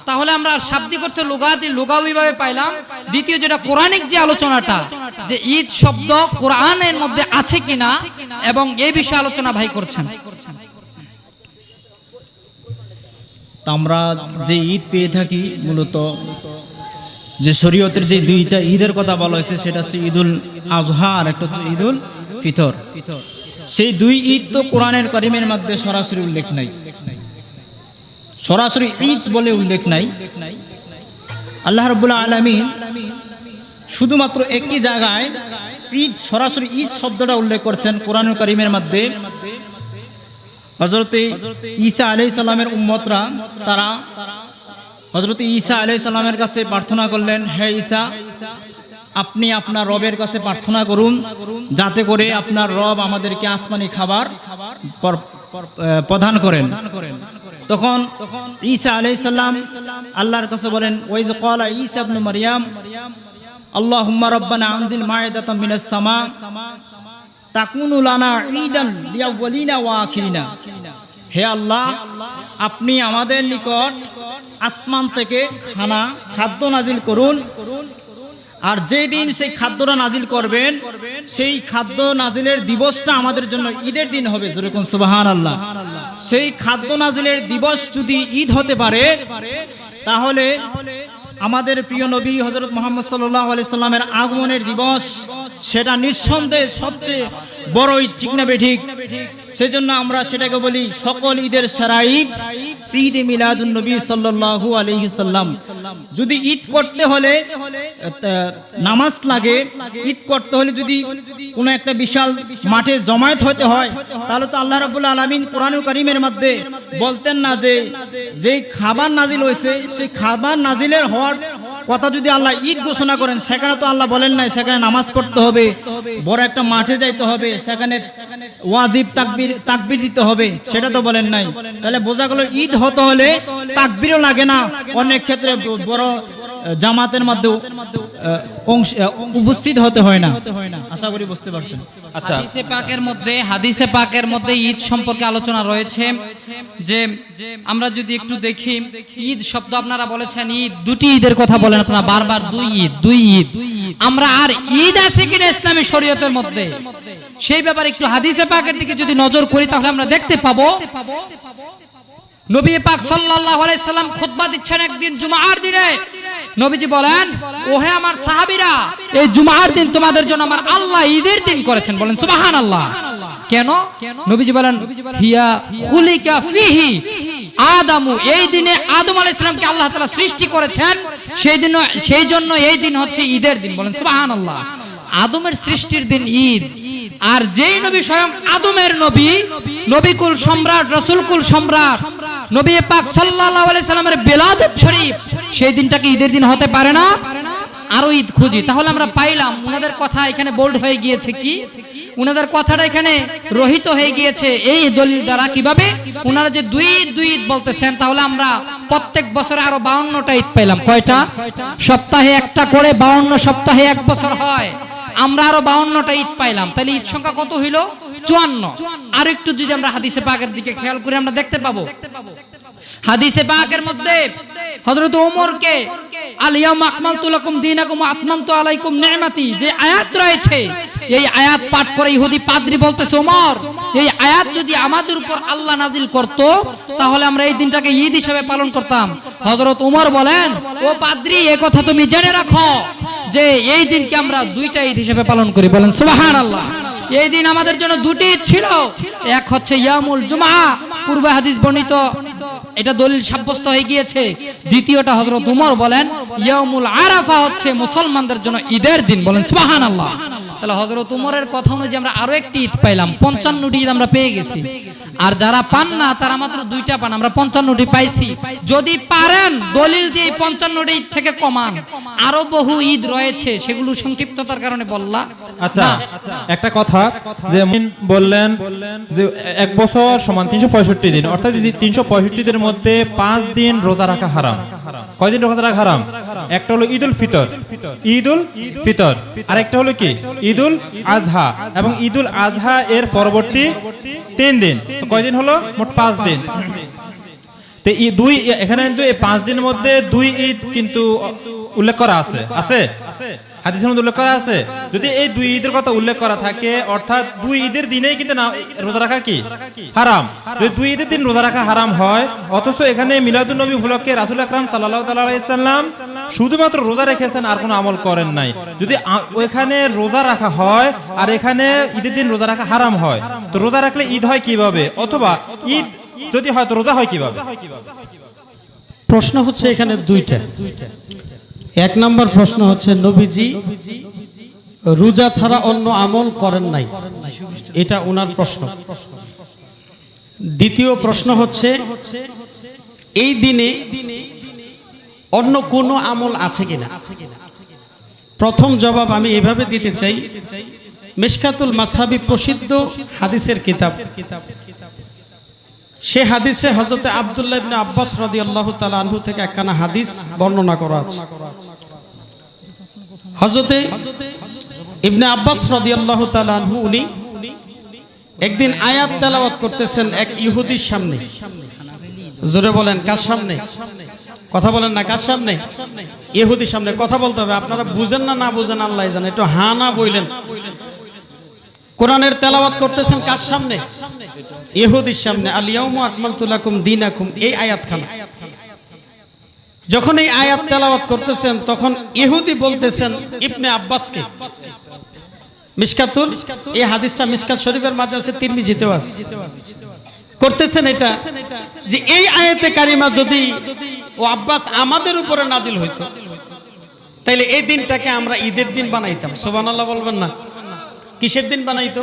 তাহলে আমরা শাব্দিক অর্থে লুগাবিভাবে পাইলাম। দ্বিতীয় যেটা কোরআনিক যে আলোচনাটা, যে ঈদ শব্দ কোরআনের মধ্যে আছে কিনা, এবং এই বিষয়ে আলোচনা ভাই করছেন। তা আমরা যে ঈদ পেয়ে থাকি, মূলত যে শরীয়তের যে দুইটা ঈদের কথা বলা হয়েছে, সেটা হচ্ছে ঈদুল আজহা আর একটা হচ্ছে ঈদুল ফিতর। সেই দুই ঈদ তো কোরআনের কারিমের মধ্যে সরাসরি উল্লেখ নাই, সরাসরি ঈদ বলে উল্লেখ নাই। আল্লাহ রাব্বুল আলামিন শুধুমাত্র একটি জায়গায় ঈদ, সরাসরি ঈদ শব্দটা উল্লেখ করছেন কোরআনুল কারিমের মধ্যে। হযরতে ঈসা আলাইহিস সালামের উম্মতরা তারা হযরতে ঈসা আলাইহিস সালামের কাছে প্রার্থনা করলেন, হে ঈসা, আপনি আপনার রবের কাছে প্রার্থনা করুন যাতে করে আপনার রব আমাদেরকে আসমানি খাবার প্রদান করেন। তখন ঈসা আলাইহিস সালাম আল্লাহর কাছে বলেন, ওয়াইজ ক্বালা ঈসা ইবনে মারইয়াম আল্লাহুম্মা রাব্বানা আনজিল মাইদাতাম মিনাস সামা তাকুনু লানা ঈদান লিআউয়ালিনা ওয়া আখিরিনা। হে আল্লাহ, আপনি আমাদের নিকট আসমান থেকে খাদ্য নাজিল করুন, আর যেই দিন সেই খাদ্যটা নাজিল করবেন সেই খাদ্য নাজিলের দিবসটা আমাদের জন্য ঈদের দিন হবে। যেরকম সুবহানাল্লাহ। সেই খাদ্য নাজিলের দিবস যদি ঈদ হতে পারে, তাহলে আমাদের প্রিয় নবী হযরত মুহাম্মদ সাল্লাল্লাহু আলাইহি সাল্লামের আগমনের দিবস, সেটা নিঃসন্দেহে সবচেয়ে বড় ঈদ, ঠিক না বেঠিক? সেই জন্য আমরা সেটাকে বলি সকল ঈদের সেরা ঈদ, ঈদে মিলাদুন নবী সাল্লাল্লাহু আলাইহি সাল্লাম। যদি ঈদ করতে হলে নামাজ লাগে, ঈদ করতে হলে যদি কোনো একটা বিশাল মাঠে জমায়েত হতে হয়, তাহলে তো আল্লাহ রাব্বুল আলামিন কোরআনুল কারীমের মধ্যে বলতেন না যে যেই খাবার নাজিল হয়েছে সেই খাবার নাজিলের হওয়ার কথা যদি আল্লাহ ঈদ ঘোষণা করেন, সেখানে তো আল্লাহ বলেন নাই সেখানে নামাজ পড়তে হবে, বড় একটা মাঠে যাইতে হবে, সেখানে ওয়াজিব তাকবীর দিতে হবে, সেটা তো বলেন নাই। তাহলে বোঝা গেল ঈদ হতে হলে তাকবীরও লাগে না, অনেক ক্ষেত্রে বড় জামাতের মধ্যে উপস্থিত হতে হয় না। আশা করি বুঝতে পারছেন। আচ্ছা, হাদিসে পাকের মধ্যে ঈদ সম্পর্কে আলোচনা রয়েছে। যে আমরা যদি একটু দেখি, ঈদ শব্দ আপনারা বলেছেন ঈদ, দুটি ঈদের কথা বলেন আপনারা বারবার, দুই ঈদ। আমরা আর ঈদ আছে কিনা ইসলামী শরীয়তের মধ্যে, সেই ব্যাপারে একটু হাদিসে পাকের দিকে যদি নজর করি, তাহলে আমরা দেখতে পাবো নবী পাক সাল্লাল্লাহু আলাইহি সাল্লাম খুতবা দিচ্ছেন একদিন জুমার দিনে। নবীজি বলেন, ওহে আমার সাহাবীরা, এই জুমার দিন তোমাদের জন্য আমার আল্লাহ ঈদের দিন করেছেন। বলেন সুবহানাল্লাহ। কেন? নবীজি বলেন, হিয়া খুলিকা ফিহি আদামু, এই দিনে আদম আলাইহিস সালামকে আল্লাহ তাআলা সৃষ্টি করেছেন, সেই জন্য এই দিন হচ্ছে ঈদের দিন। বলেন সুবহানাল্লাহ। আদমের সৃষ্টির দিন ঈদ। আর যেই নবী স্বয়ং আদমের নবী, নবীকুল সম্রাট, রাসূলকুল সম্রাট নবী পাক সাল্লাল্লাহু আলাইহি সাল্লামের বেলাদত শরীফ, সেই দিনটাকে ঈদের দিন হতে পারে না? আরো ঈদ খুঁজি, তাহলে আমরা পাইলাম উনাদের কথা এখানে বোল্ড হয়ে গিয়েছে। কি উনাদের কথাটা এখানে রহিত হয়ে গিয়েছে এই দলিল দ্বারা। কিভাবে? উনারা যে দুই ঈদ বলতেছেন, তাহলে আমরা প্রত্যেক বছরে আরো 52টা ঈদ পাইলাম। কয়টা? সপ্তাহে একটা করে, 52 সপ্তাহে এক বছর হয়। আমরা আরো 52টা ঈদ পাইলাম, তাহলে ঈদ সংখ্যা কত হইল? 54। আর একটু যদি আমরা হাদিসে পাকের দিকে খেয়াল করি, আমরা দেখতে পাবো হাদিসে পাকের মধ্যে হযরত ওমরকে আল ইয়াউমা আকমালতু লাকুম দীনাকুম ওয়া আতমামতু আলাইকুম নি'মাতি, যে আয়াত রয়েছে, এই আয়াত পাঠ করে ইহুদি পাদ্রী বলতেছে, ওমর, এই আয়াত যদি আমাদের উপর আল্লাহ নাজিল করত, তাহলে আমরা এই দিনটাকে ঈদ হিসেবে পালন করতাম। হযরত ওমর বলেন, ও পাদ্রী, এই কথা তুমি জেনে রাখো যে এই দিনকে আমরা দুইটা ঈদ হিসেবে পালন করি। বলেন সুবহানাল্লাহ। এই দিন আমাদের জন্য দুটি ঈদ ছিল, এক হচ্ছে ইয়ামুল জুমআ, পূর্বে হাদিস বর্ণিত, এটা দলিল সাব্যস্ত হয়ে গিয়েছে। দ্বিতীয়টা হযরত ওমর বলেন ইয়ামুল আরাফা হচ্ছে মুসলমানদের জন্য ঈদের দিন। বলেন সুবহানাল্লাহ। তাহলে হযরত উমরের কথা অনুযায়ী আমরা আরো একটি ঈদ পাইলাম, 55টি ঈদ আমরা পেয়ে গেছি। আর যারা পান না তারা মাত্র 2টা পান, আমরা 55টি পাইছি। যদি পারেন দলিল দিয়ে 55টি ঈদ থেকে কমান, আরো বহু ঈদ রয়েছে, সেগুলো সংক্ষিপ্ততার কারণে বললা। আচ্ছা, না, একটা কথা যে বললেন যে এক বছর সমান 365 দিন, অর্থাৎ 365 দিনের মধ্যে 5 দিন রোজা রাখা হারাম। কয়দিন রোজা রাখা হারাম? একটা হলো ঈদুল ফিতর, ঈদুল ফিতর, আর একটা হলো কি ঈদুল আজহা, এবং ঈদুল আজহা এর পরবর্তী 3 দিন। তো কয়দিন হলো? মোট 5 দিন। তো এই দুই, এখানে কিন্তু এই 5 দিনের মধ্যে 2 ঈদ কিন্তু উল্লেখ করা আছে, আছে হাদিসের মধ্যে উল্লেখ করা আছে। যদি এই 2 ঈদের কথা উল্লেখ করা থাকে, অর্থাৎ 2 ঈদের দিনেই কিন্তু না রোজা রাখা কি হারাম। যদি 2 ঈদের দিন রোজা রাখা হারাম হয়, অথচ এখানে মিলাদুন নবী উপলক্ষে রাসূল আকরাম সাল্লাল্লাহু তাআলা আলাইহি সাল্লাম শুধুমাত্র রোজা রেখেছেন, আর কোনো আমল করেন নাই। যদি ওইখানে রোজা রাখা হয় আর এখানে ঈদের দিন রোজা রাখা হারাম হয়, তো রোজা রাখলে ঈদ হয় কিভাবে? অথবা ঈদ যদি হয় তো রোজা হয় কিভাবে? প্রশ্ন হচ্ছে এখানে দুইটা। এক নম্বর প্রশ্ন হচ্ছে নবীজি রোজা ছাড়া অন্য আমল করেন নাই, এটা ওনার প্রশ্ন। দ্বিতীয় প্রশ্ন হচ্ছে এই দিনে অন্য কোনো আমল আছে কিনা। প্রথম জবাব আমি এভাবে দিতে চাই, মিশকাতুল মাসহাবি প্রসিদ্ধ হাদিসের কিতাব, সে হাদিসে হযরত আব্দুল্লাহ ইবনে আব্বাস রাদিয়াল্লাহু তাআলা আনহু থেকে একখানা হাদিস বর্ণনা করা আছে। হযরত ইবনে আব্বাস রাদিয়াল্লাহু তাআলা আনহু উনি একদিন আয়াত তেলাওয়াত করতেছেন এক ইহুদির সামনে। জোরে বলেন কার সামনে? কথা বলেন না, কার সামনে? ইহুদির সামনে। কথা বলতে হবে, আপনারা বুঝেন না না বুঝেন আল্লাহই জানে, একটু হা না বললেন। কোরআনের তেলাওয়াত করতেছেন কার সামনে? ইহুদির সামনে। আল ইয়াউমা আকমালতু লাকুম দীনাকুম, এই আয়াতখানা। যখন এই আয়াত তেলাওয়াত করতেছেন তখন ইহুদি বলতেছেন ইবনে আব্বাসকে, মিশকাতুল, এই হাদিসটা মিশকাত শরীফের মাঝে আছে, তিরমিজিতেও আছে, করতেছেন এটা যে এই আয়াতে কারিমা যদি ও আব্বাস আমাদের উপরে নাজিল হইতো, তাইলে এই দিনটাকে আমরা ঈদের দিন বানাইতাম। সুবহানাল্লাহ বলবেন না? কিসের দিন বানাইতো?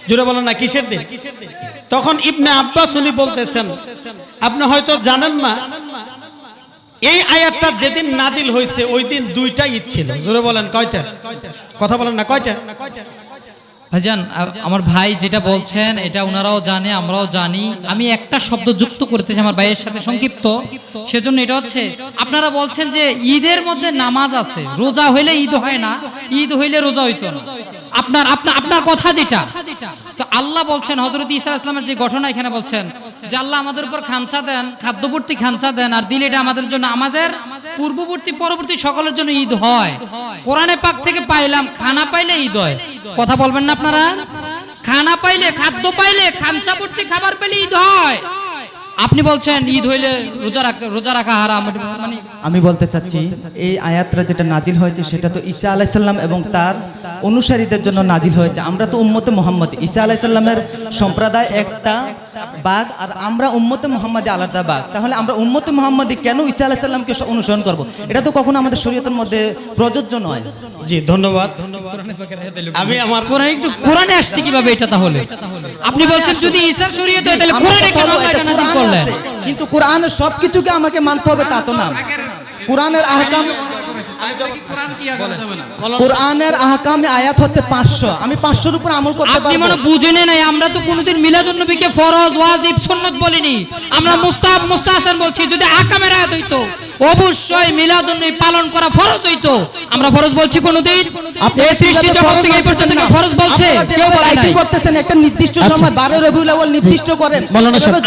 জোরে বলেন না, কিসের দিন? তখন ইবনে আব্বাস উনি বলতেছেন, আপনি হয়তো জানেন না, এই আয়াতটা যেদিন নাজিল হয়েছে ওই দিন 2টা ঈদ ছিল। জোরে বলেন কয়টা? কথা বলেন না, কয়টা? ভাইজান, আমার ভাই যেটা বলছেন এটা ওনারাও জানে, আমরাও জানি। আমি একটা শব্দ যুক্ত করতেছি আমার ভাইয়ের সাথে, সংক্ষিপ্ত, সেজন্য এটা হচ্ছে, আপনারা বলছেন যে ঈদের মধ্যে নামাজ আছে, রোজা হইলে ঈদ হয় না, ঈদ হইলে রোজা হইতো না। আপনার কথা যেটা, তো আল্লাহ বলছেন, হযরত ঈসা আলাইহিস সালামের যে ঘটনা এখানে বলছেন যে আল্লাহ আমাদের উপর খামচা দেন, খাদ্যবর্তী খামচা দেন, আর দিলে এটা আমাদের জন্য, আমাদের পূর্ববর্তী পরবর্তী সকলের জন্য ঈদ হয়। কোরআনে পাক থেকে পাইলাম খানা পাইলে ঈদ হয়। কথা বলবেন না আপনারা? খানা পাইলে, খাদ্য পাইলে, খামচাবর্তী খাবার পেলে ঈদ হয়। আপনি বলছেন ঈদ হইলে রোজা রাখা হারাম। মানে আমি বলতে চাচ্ছি এই আয়াতটা যেটা নাজিল হয়েছে সেটা তো ঈসা আলাইহিস সালাম এবং তার অনুসারীদের জন্য নাজিল হয়েছে। আমরা তো উম্মতে মুহাম্মদ, ঈসা আলাইহিস সালামের সম্প্রদায় একটা বাগ, আর আমরা উম্মতে মুহাম্মদী আলাদা বাগ। তাহলে আমরা উম্মতে মুহাম্মদী কেন ঈসা আলাইহিস সালামকে অনুসরণ করব? এটা তো কখনো আমাদের শরীয়তের মধ্যে প্রযোজ্য নয়। জি ধন্যবাদ। আমি আমার কোরআনে আসছে কিভাবে এটা? তাহলে আপনি বলছেন যদি ঈসার শরীয়ত হয় তাহলে কোরআনে কেন এটা নাজিল করলেন? কিন্তু কোরআনের সবকিছুকে আমাকে মানতে হবে তা তো না। কোরআনের আহকাম, কোরআনের আহকামে আয়াত হচ্ছে 500, আমি 500-র উপর আমল করতে পারবো। আপনি মনে বুঝেন নাই, আমরা তো কোনোদিন মিলাদুন নবীকে ফরজ, ওয়াজিব, সুন্নাত বলিনি, আমরা মুস্তাহাব, মুস্তাহসান বলছি। যদি আহকামের আয়াত হইতো অবশ্যই মিলাদুন নবী পালন করা ফরজ হইতো। আমরা ফরজ বলছি কোনোদিন? এই সৃষ্টি জগৎ থেকে এই পর্যন্ত ফরজ বলছে কেউ বলে নাই। করতেছেন একটা নির্দিষ্ট সময় 12 রবিউল আউয়াল নির্দিষ্ট করেন।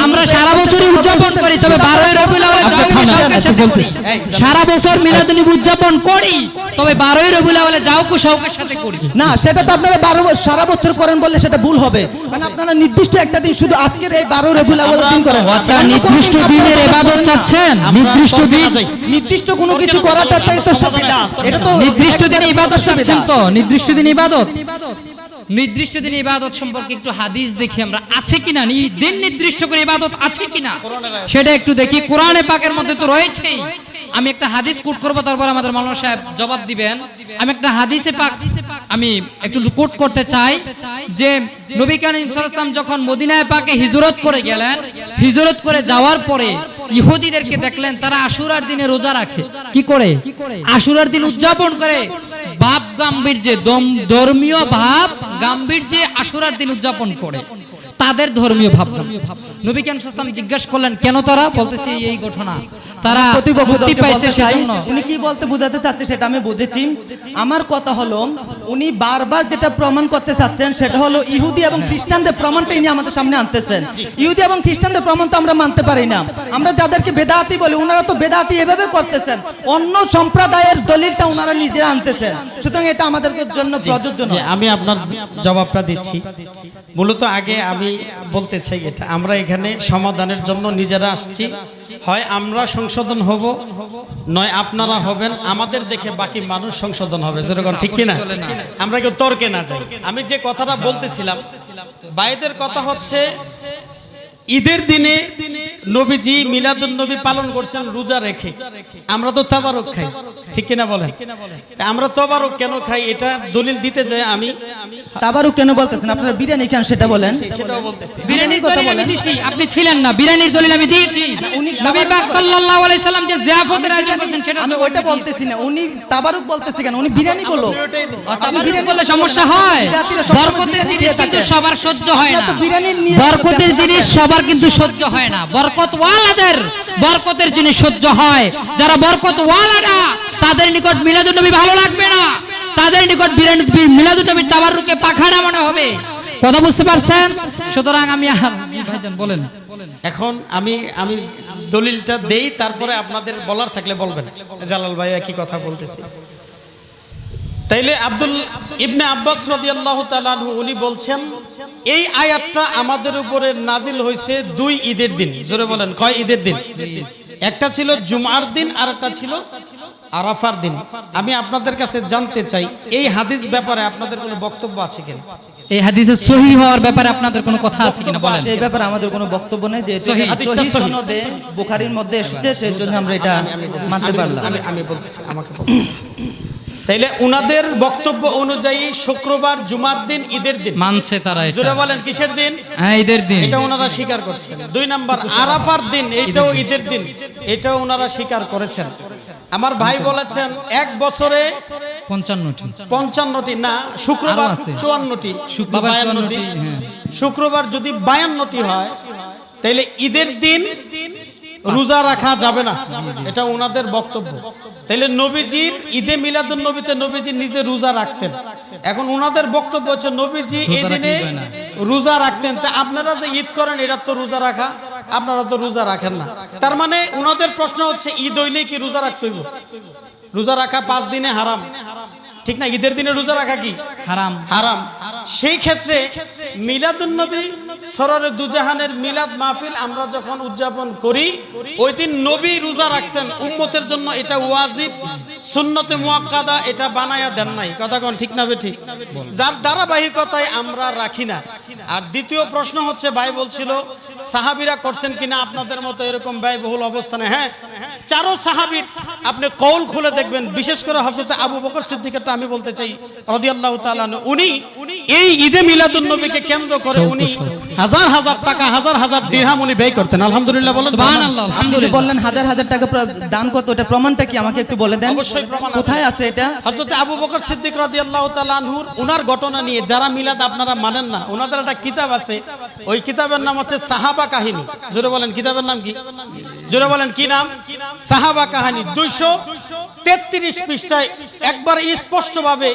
আমরা সারা বছরই উদযাপন করি, তবে 12 রবিউল আউয়াল সারা বছর মিলাদুন নবী উদযাপন করি, তবে 12 রবিউল আউয়ালে যাওকু শৌকের সাথে করি না। সেটা তো আপনারা 12 সারা বছর করেন বললে সেটা ভুল হবে। মানে আপনারা নির্দিষ্ট একটা দিন, শুধু আজকের এই 12 রবিউল আউয়াল দিন করেন। আচ্ছা, নির্দিষ্ট দিনের ইবাদত চাচ্ছেন? নির্দিষ্ট দিন, নির্দিষ্ট কোনো কিছু করাটা তো এটা তো নির্দিষ্ট দিনে ইবাদত চাচ্ছেন তো? নির্দিষ্ট দিনে ইবাদত, নির্দিষ্ট দিনে ইবাদত সম্পর্কে একটু হাদিস দেখি আমরা, আছে কিনা, দিন নির্দিষ্ট করে ইবাদত আছে কিনা সেটা একটু দেখি। কোরআনে পাকের মধ্যে তো রয়েছেই আমি একটা হাদিস কোট করব, তারপর আমাদের মাওলানা সাহেব জবাব দিবেন। আমি একটা হাদিসে পাক আমি একটু কোট করতে চাই যে নবী করিম সাল্লাল্লাহু আলাইহি ওয়াসাল্লাম যখন মদিনায় পাকে হিজরত করে গেলেন, হিজরত করে যাওয়ার পরে ইহুদিদেরকে দেখলেন তারা আশুরার দিনে রোজা রাখে। কি করে? আশুরার দিন উদযাপন করে। ভাব গাম্ভীর্যে, ধর্মীয় ভাব গাম্ভীর্যে আশুরার দিন উদযাপন করে, তাদের ধর্মীয় ভাব। নবী করিম সাল্লাল্লাহু আলাইহি ওয়াসাল্লাম জিজ্ঞাসা করলেন কেন তারা? বলতেছে এই ঘটনা, তারা মুক্তি পাইছে সেজন্য। উনি কি বলতে বোঝাতে চাচ্ছে সেটা আমি বুঝেছি। আমার কথা হলো উনি বারবার যেটা প্রমাণ করতে চাচ্ছেন সেটা হলো ইহুদি এবং খ্রিস্টানদের প্রমাণটা ইনি আমাদের সামনে আনতেছেন। ইহুদি এবং খ্রিস্টানদের প্রমাণ তো আমরা মানতে পারি না। আমরা যাদেরকে বেদাতি বলি ওনারা তো বেদাতি এভাবে করতেছেন, অন্য সম্প্রদায়ের দলিলটা ওনারা নিজেরা আনতেছেন। সুতরাং এটা আমাদের জন্য প্রযোজ্য যে নয়। আমি আপনার জবাবটা দিচ্ছি। মূলত আগে আমি বলতে চাই এটা আমরা এখানে সমাধানের জন্য নিজেরা আসছি। হয় আমরা সংশোধন হব, নয় আপনারা হবেন, আমাদের দেখে বাকি মানুষ সংশোধন হবে। যেরকম ঠিক কিনা? আমরা কেউ তর্কে না যাই। আমি যে কথাটা বলতেছিলাম, বাইদের কথা হচ্ছে ঈদের দিনে নবীজি মিলাদুন নবী পালন করছেন রোজা রেখে। আমরা তো তাবারক খাই, ঠিক কিনা বলেন? আমরা তাবারক কেন খাই এটা দলিল দিতে চাই। আমি তাবারুক কেন বলতেছেন? আপনারা বিরিয়ানি কেন সেটা বলেন। সেটাও বলতেছি। বিরিয়ানির দলিল আমি দিয়েছি, আপনি ছিলেন না। বিরিয়ানির দলিল আমি দিয়েছি। নবী পাক সাল্লাল্লাহু আলাইহি সাল্লাম যে জিয়াফতের আয়োজন করেছেন সেটা আমি ওইটা বলতেছি না। উনি তাবারুক বলতেছে কেন? উনি বিরিয়ানি বলো। বিরিয়ানি বললে সমস্যা হয়। বরকতের জিনিস কিন্তু সবার সহ্য হয় না। বরকতের জিনিস সবার কিন্তু সহ্য হয় না। বরকতওয়ালাদের বরকতের জিনিস সহ্য হয়। যারা বরকতওয়ালা না তাদের নিকট মিলাদুন নবী ভালো লাগবে না, তাদের নিকট মিলাদুন নবীর তাবাররুকে পাখানা মনে হবে। কথা বুঝতে পারছেন? সুতরাং আমি ভাইজান বলেন। এখন আমি দলিলটা দেই, তারপরে আপনাদের বলার থাকলে বলবেন। জালাল ভাই একই কথা বলতেছি। তাইলে আব্দুল ইবনে আব্বাস রাদিয়াল্লাহু তাআলা আনহু উনি বলছেন এই আয়াতটা আমাদের উপরে নাজিল হয়েছে 2 ঈদের দিন। জোরে বলেন, কয় ঈদের দিন? একটা ছিল জুমার দিন আর একটা ছিল আরাফার দিন। আমি আপনাদের কাছে জানতে চাই এই হাদিস ব্যাপারে আপনাদের কোনো বক্তব্য আছে কিনা? এই হাদিসের সহিহ হওয়ার ব্যাপারে আপনাদের কোনো কথা আছে কিনা বলেন। সেই ব্যাপারে আমাদের কোনো বক্তব্য নেই, যে হাদিসটা সহিহ। সনদে বুখারীর মধ্যে এসেছে, সেই জন্য আমরা এটা মানতে পারলাম। আমি বলতেছি, আমাকে বলুন। তাইলে উনাদের বক্তব্য অনুযায়ী শুক্রবার জুমার দিন ঈদের দিন মানছে তারা। জোরে বলেন কিসের দিন? হ্যাঁ, ঈদের দিন। এটা ওনারা স্বীকার করছেন। 2 নাম্বার আরাফার দিন, এটাও ঈদের দিন, এটাও ওনারা স্বীকার করেছেন। আমার ভাই বলেছেন এক বছরে 55টি না, শুক্রবার 54টি, শুক্রবার 52টি। 54টি, হ্যাঁ। শুক্রবার যদি 52টি হয় তাহলে ঈদের দিন রোজা রাখা যাবে না, এটা ওনাদের বক্তব্য। তাহলে নবীজির ঈদে মিলাদুন নবীতে নবীজি নিজে রোজা রাখতেন। এখন ওনাদের বক্তব্য হচ্ছে নবীজি এই দিনে রোজা রাখতেন, তা আপনারা যে ঈদ করেন এটা তো রোজা রাখা, আপনারা তো রোজা রাখেন না। তার মানে ওনাদের প্রশ্ন হচ্ছে ঈদ হইলে কি রোজা রাখতে হইব? রোজা রাখা 5 দিনে হারাম, ঠিক না? ঈদের দিনে রোজা রাখা কি হারাম? হারাম। সেই ক্ষেত্রে মিলাদুন নবী সররে দুজাহানের মিলাদ মাহফিল আমরা যখন উদযাপন করি, ওই দিন নবী রোজা রাখছেন উম্মতের জন্য, এটা ওয়াজিব সুন্নতে মুআক্কাদা, এটা বানায়া দেন নাই। কথা কোন ঠিক না বেঠিক? যার ধারাবাহিকতায় আমরা রাখি না। আর দ্বিতীয় প্রশ্ন হচ্ছে, ভাই বলছিল সাহাবীরা করছেন কিনা আপনাদের মতো এরকম ব্যয়বহুল অবস্থানে। হ্যাঁ, 4 সাহাবীর আপনি কওল খুলে দেখবেন, বিশেষ করে হযরত আবু বকর সিদ্দিকের আমি বলতে চাই রাদিয়াল্লাহু তাআলা আনহু, উনি এই ঈদে মিলাদুন নবীকে কেন্দ্র করে উনি হাজার হাজার টাকা, হাজার হাজার দিরহাম উনি ব্যয় করতেন। আলহামদুলিল্লাহ বলেন, সুবহানাল্লাহ। আলহামদুলিল্লাহ বললেন হাজার হাজার টাকা দান করতে, ওটা প্রমাণটা কি আমাকে একটু বলে দেন। অবশ্যই প্রমাণ আছে। কোথায় আছে এটা? হযরত আবু বকর সিদ্দিক রাদিয়াল্লাহু তাআলা আনহুর উনার ঘটনা নিয়ে যারা মিলাদ আপনারা মানেন না, ওনাদের একটা কিতাব আছে, ওই কিতাবের নাম হচ্ছে সাহাবা কাহিনী। জোরে বলেন কিতাবের নাম কি? জোরে বলেন কি নাম? সাহাবা কাহিনী। 233 পৃষ্ঠায় একবার স্পষ্টভাবে,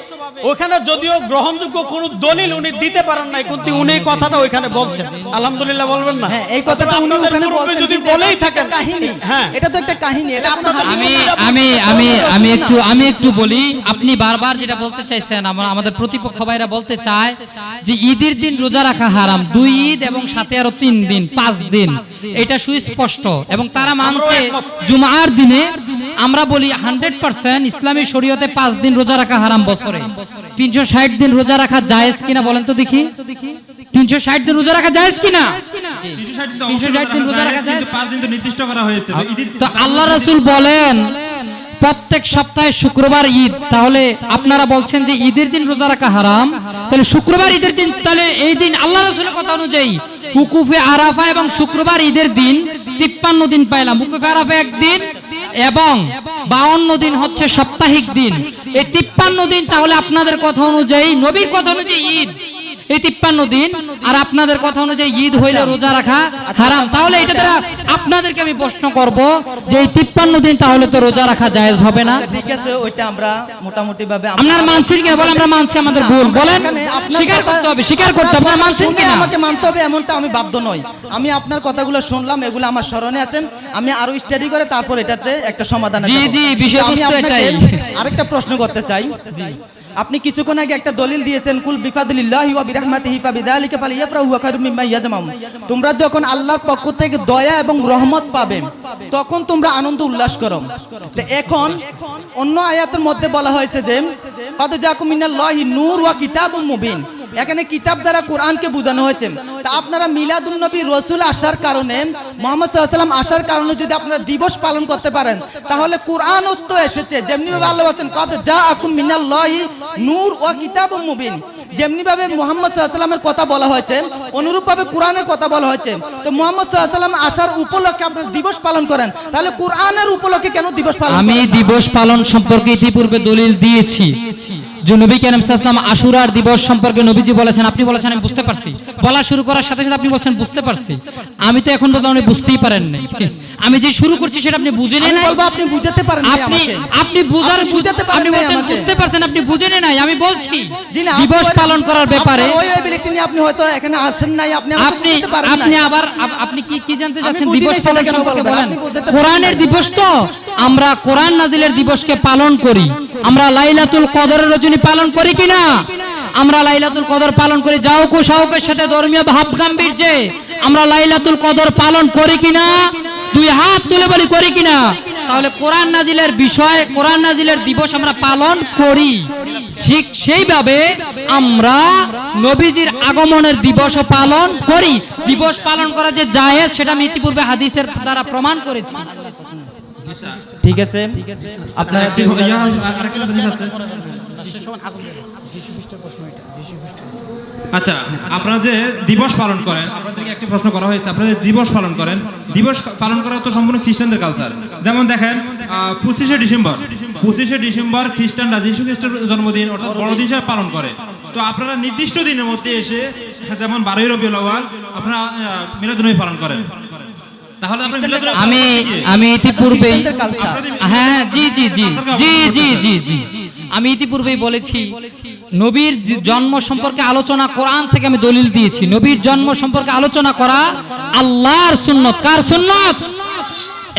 ওখানে যদিও গ্রহণযোগ্য কোনো দলিল উনি দিতে পারেন নাই, কিন্তু উনি কথাটা ওইখানে বলছেন। আলহামদুলিল্লাহ বলবেন না? হ্যাঁ, এই কথাটা উনি ওখানে বলছেন, যদি কিন্তু বলেই এটা থাকেন কাহিনী। হ্যাঁ, এটা তো একটা কাহিনী, এটা কোনো হাদিস আমি একটু বলি। আপনি বারবার যেটা বলতে চাইছেন, আমাদের প্রতিপক্ষ ভাইরা বলতে চায় যে ঈদের দিন রোজা রাখা হারাম। 2 ঈদ এবং সাথে আরো 3 দিন, 5 দিন, এটা সুস্পষ্ট। এবং তারা মানছে জুমার দিনে। আমরা বলি 100% ইসলামী শরীয়তে 5 দিন রোজা রাখা হারাম বছরে। 360 দিন রোজা রাখা জায়েজ কিনা বলেন তো দেখি? 360 দিন রোজা রাখা জায়েজ কিনা? 360 দিন রোজা রাখা যায়, কিন্তু 5 দিন তো নির্দিষ্ট করা হয়েছে। তো আল্লাহ রাসূল বলেন প্রত্যেক সপ্তাহে শুক্রবার ঈদ, তাহলে আপনারা বলছেন যে ঈদের দিন রোজা রাখা হারাম, তাহলে শুক্রবার ঈদের দিন, তাহলে এই দিন আল্লাহ রাসূলের কথা অনুযায়ী উকুফে আরাফা এবং শুক্রবার ঈদের দিন 53 দিন পাইলাম। উকুফে আরাফা একদিন এবং 52 দিন হচ্ছে সাপ্তাহিক দিন। এই 53 দিন তাহলে আপনাদের কথা অনুযায়ী, নবীর কথা অনুযায়ী ঈদ এই 53 দিন, আর আপনাদের কথা অনুযায়ী ঈদ হইলে রোজা রাখা হারাম। তাহলে এটা দ্বারা আপনাদেরকে আমি প্রশ্ন করব যে এই 53 দিন তাহলে তো রোজা রাখা জায়েজ হবে না? ঠিক আছে, ওইটা আমরা মোটামুটি ভাবে আপনারা মানছেন কিনা বলেন? আমরা মানছি, আমাদের ভুল বলেন, স্বীকার করতে হবে, স্বীকার করতে হবে। আপনারা মানছেন কিনা? আমাকে মানতে হবে এমনটা আমি বাধ্য নই। আমি আপনার কথাগুলো শুনলাম, এগুলো আমার স্মরণে আছে, আমি আরো স্টাডি করে তারপর এটাতে একটা সমাধান। জি জি, বিষয়বস্তু এটাই। আরেকটা প্রশ্ন করতে চাই। জি, আপনি কিছুক্ষণ আগে একটা দলিল দিয়েছেন, কুল বিফাদিল্লাহি ওয়া বিরাহমাতিহি ফাবিযালিকা ফালিয়াফরাহু ওয়া খায়রুম মিম্মা ইয়াজমাউন। তোমরা যখন আল্লাহর পক্ষ থেকে দয়া এবং রহমত পাবে তখন তোমরা আনন্দ উল্লাস করো। তো এখন অন্য আয়াতের মধ্যে বলা হয়েছে যে কদ জাকুম মিনাল্লাহি নূর ওয়া কিতাবুম মুবিন। এখানে কিতাব দ্বারা কোরআনকে বোঝানো হয়েছে। তা আপনারা মিলাদুন নবী রাসূল আসার কারণে, মুহাম্মদ সাল্লাল্লাহু আলাইহি ওয়াসাল্লাম আসার কারণে যদি আপনারা দিবস পালন করতে পারেন তাহলে কোরআনও তো এসেছে। যেমনি ভাবে আল্লাহ বলেন কদ জাআকুম মিনাল্লাহি নূর ওয়া কিতাবুম মুবিন, যেমনি ভাবে মুহাম্মদ সাল্লাল্লাহু আলাইহি ওয়াসাল্লামের কথা বলা হয়েছে অনুরূপভাবে কোরআনের কথা বলা হয়েছে। তো মুহাম্মদ সাল্লাল্লাহু আলাইহি ওয়াসাল্লাম আসার উপলক্ষে আপনারা দিবস পালন করেন, তাহলে কোরআনের উপলক্ষে কেন দিবস পালন করেন? আমি দিবস পালন সম্পর্কে ইতিপূর্বে দলিল দিয়েছি যে নবী করিম সাল্লাল্লাহু আলাইহি ওয়াসাল্লাম আশুরার দিবস সম্পর্কে নবীজি বলেছেন, আপনি বলেছেন আমি বুঝতে পারছি। বলা শুরু করার সাথে সাথে আপনি বলছেন বুঝতে পারছি। আমি তো এখন বলতে, আপনি বুঝতেই পারেন নাই। আমি যে শুরু করছি সেটা আপনি বুঝেন নাই। বলবো আপনি বুঝাতে পারেন নাই আমাকে। আপনি বুঝার, বুঝাতে পারেন আপনি নাই বলছেন আমাকে। বুঝতে পারছেন, আপনি বুঝেন নাই। আমি বলছি জি না, দিবস পালন করার ব্যাপারে ওই ব্যক্তি নিয়ে আপনি হয়তো এখানে আসেন নাই, আপনি আমাকে আপনি বুঝাতে পারেন নাই। আপনি আবার আপনি কি জানতে চাচ্ছেন? বুঝি দিবস নাই সেটা পালন কেন সম্পর্কে বলবেন? বলেন। আপনি বুঝাতে পারেন কোরআনের নাই। দিবস তো আমরা কোরআন নাজিলের দিবসকে পালন করি। আমরা লাইলাতুল কদরের রজনী পালন করি কিনা? আমরা লাইলাতুল কদর পালন করি জাওক ও শাওকের সাথে, ধর্মীয় ভাব গাম্ভীর্যে আমরা লাইলাতুল কদর পালন করি কিনা? দুই হাত তুলে বলি করি কিনা? তাহলে কোরআন নাজিলের বিষয়, কোরআন নাজিলের দিবস আমরা পালন করি। ঠিক সেইভাবে আমরা নবীজির আগমনের দিবসও পালন করি। দিবস পালন করা যে জায়েজ সেটা আমি ইতিপূর্বে হাদিসের দ্বারা প্রমাণ করেছি। ঠিক আছে, আপনারা আরেকটা জিনিস আছে। আচ্ছা, আপনারা যে দিবস পালন করেন, আপনাদেরকে একটি প্রশ্ন করা হয়েছে, আপনারা যে দিবস পালন করেন, দিবস পালন করা তো সম্পূর্ণ খ্রিস্টানদের কালচার। যেমন দেখেন 25শে ডিসেম্বর খ্রিস্টানরা যীশু খ্রিস্টের জন্মদিন অর্থাৎ বড়দিন হিসেবে পালন করে। তো আপনারা নির্দিষ্ট দিনের মধ্যে এসে, যেমন 12ই রবিউল আউয়াল আপনারা মিলাদুন্নবী পালন করেন, তাহলে আমি ইতিপূর্বেই, হ্যাঁ জি জি জি জি জি জি জি আমি ইতিপূর্বেই বলেছি নবীর জন্ম সম্পর্কে আলোচনা কোরআন থেকে আমি দলিল দিয়েছি। নবীর জন্ম সম্পর্কে আলোচনা করা আল্লাহর সুন্নত। কার সুন্নত?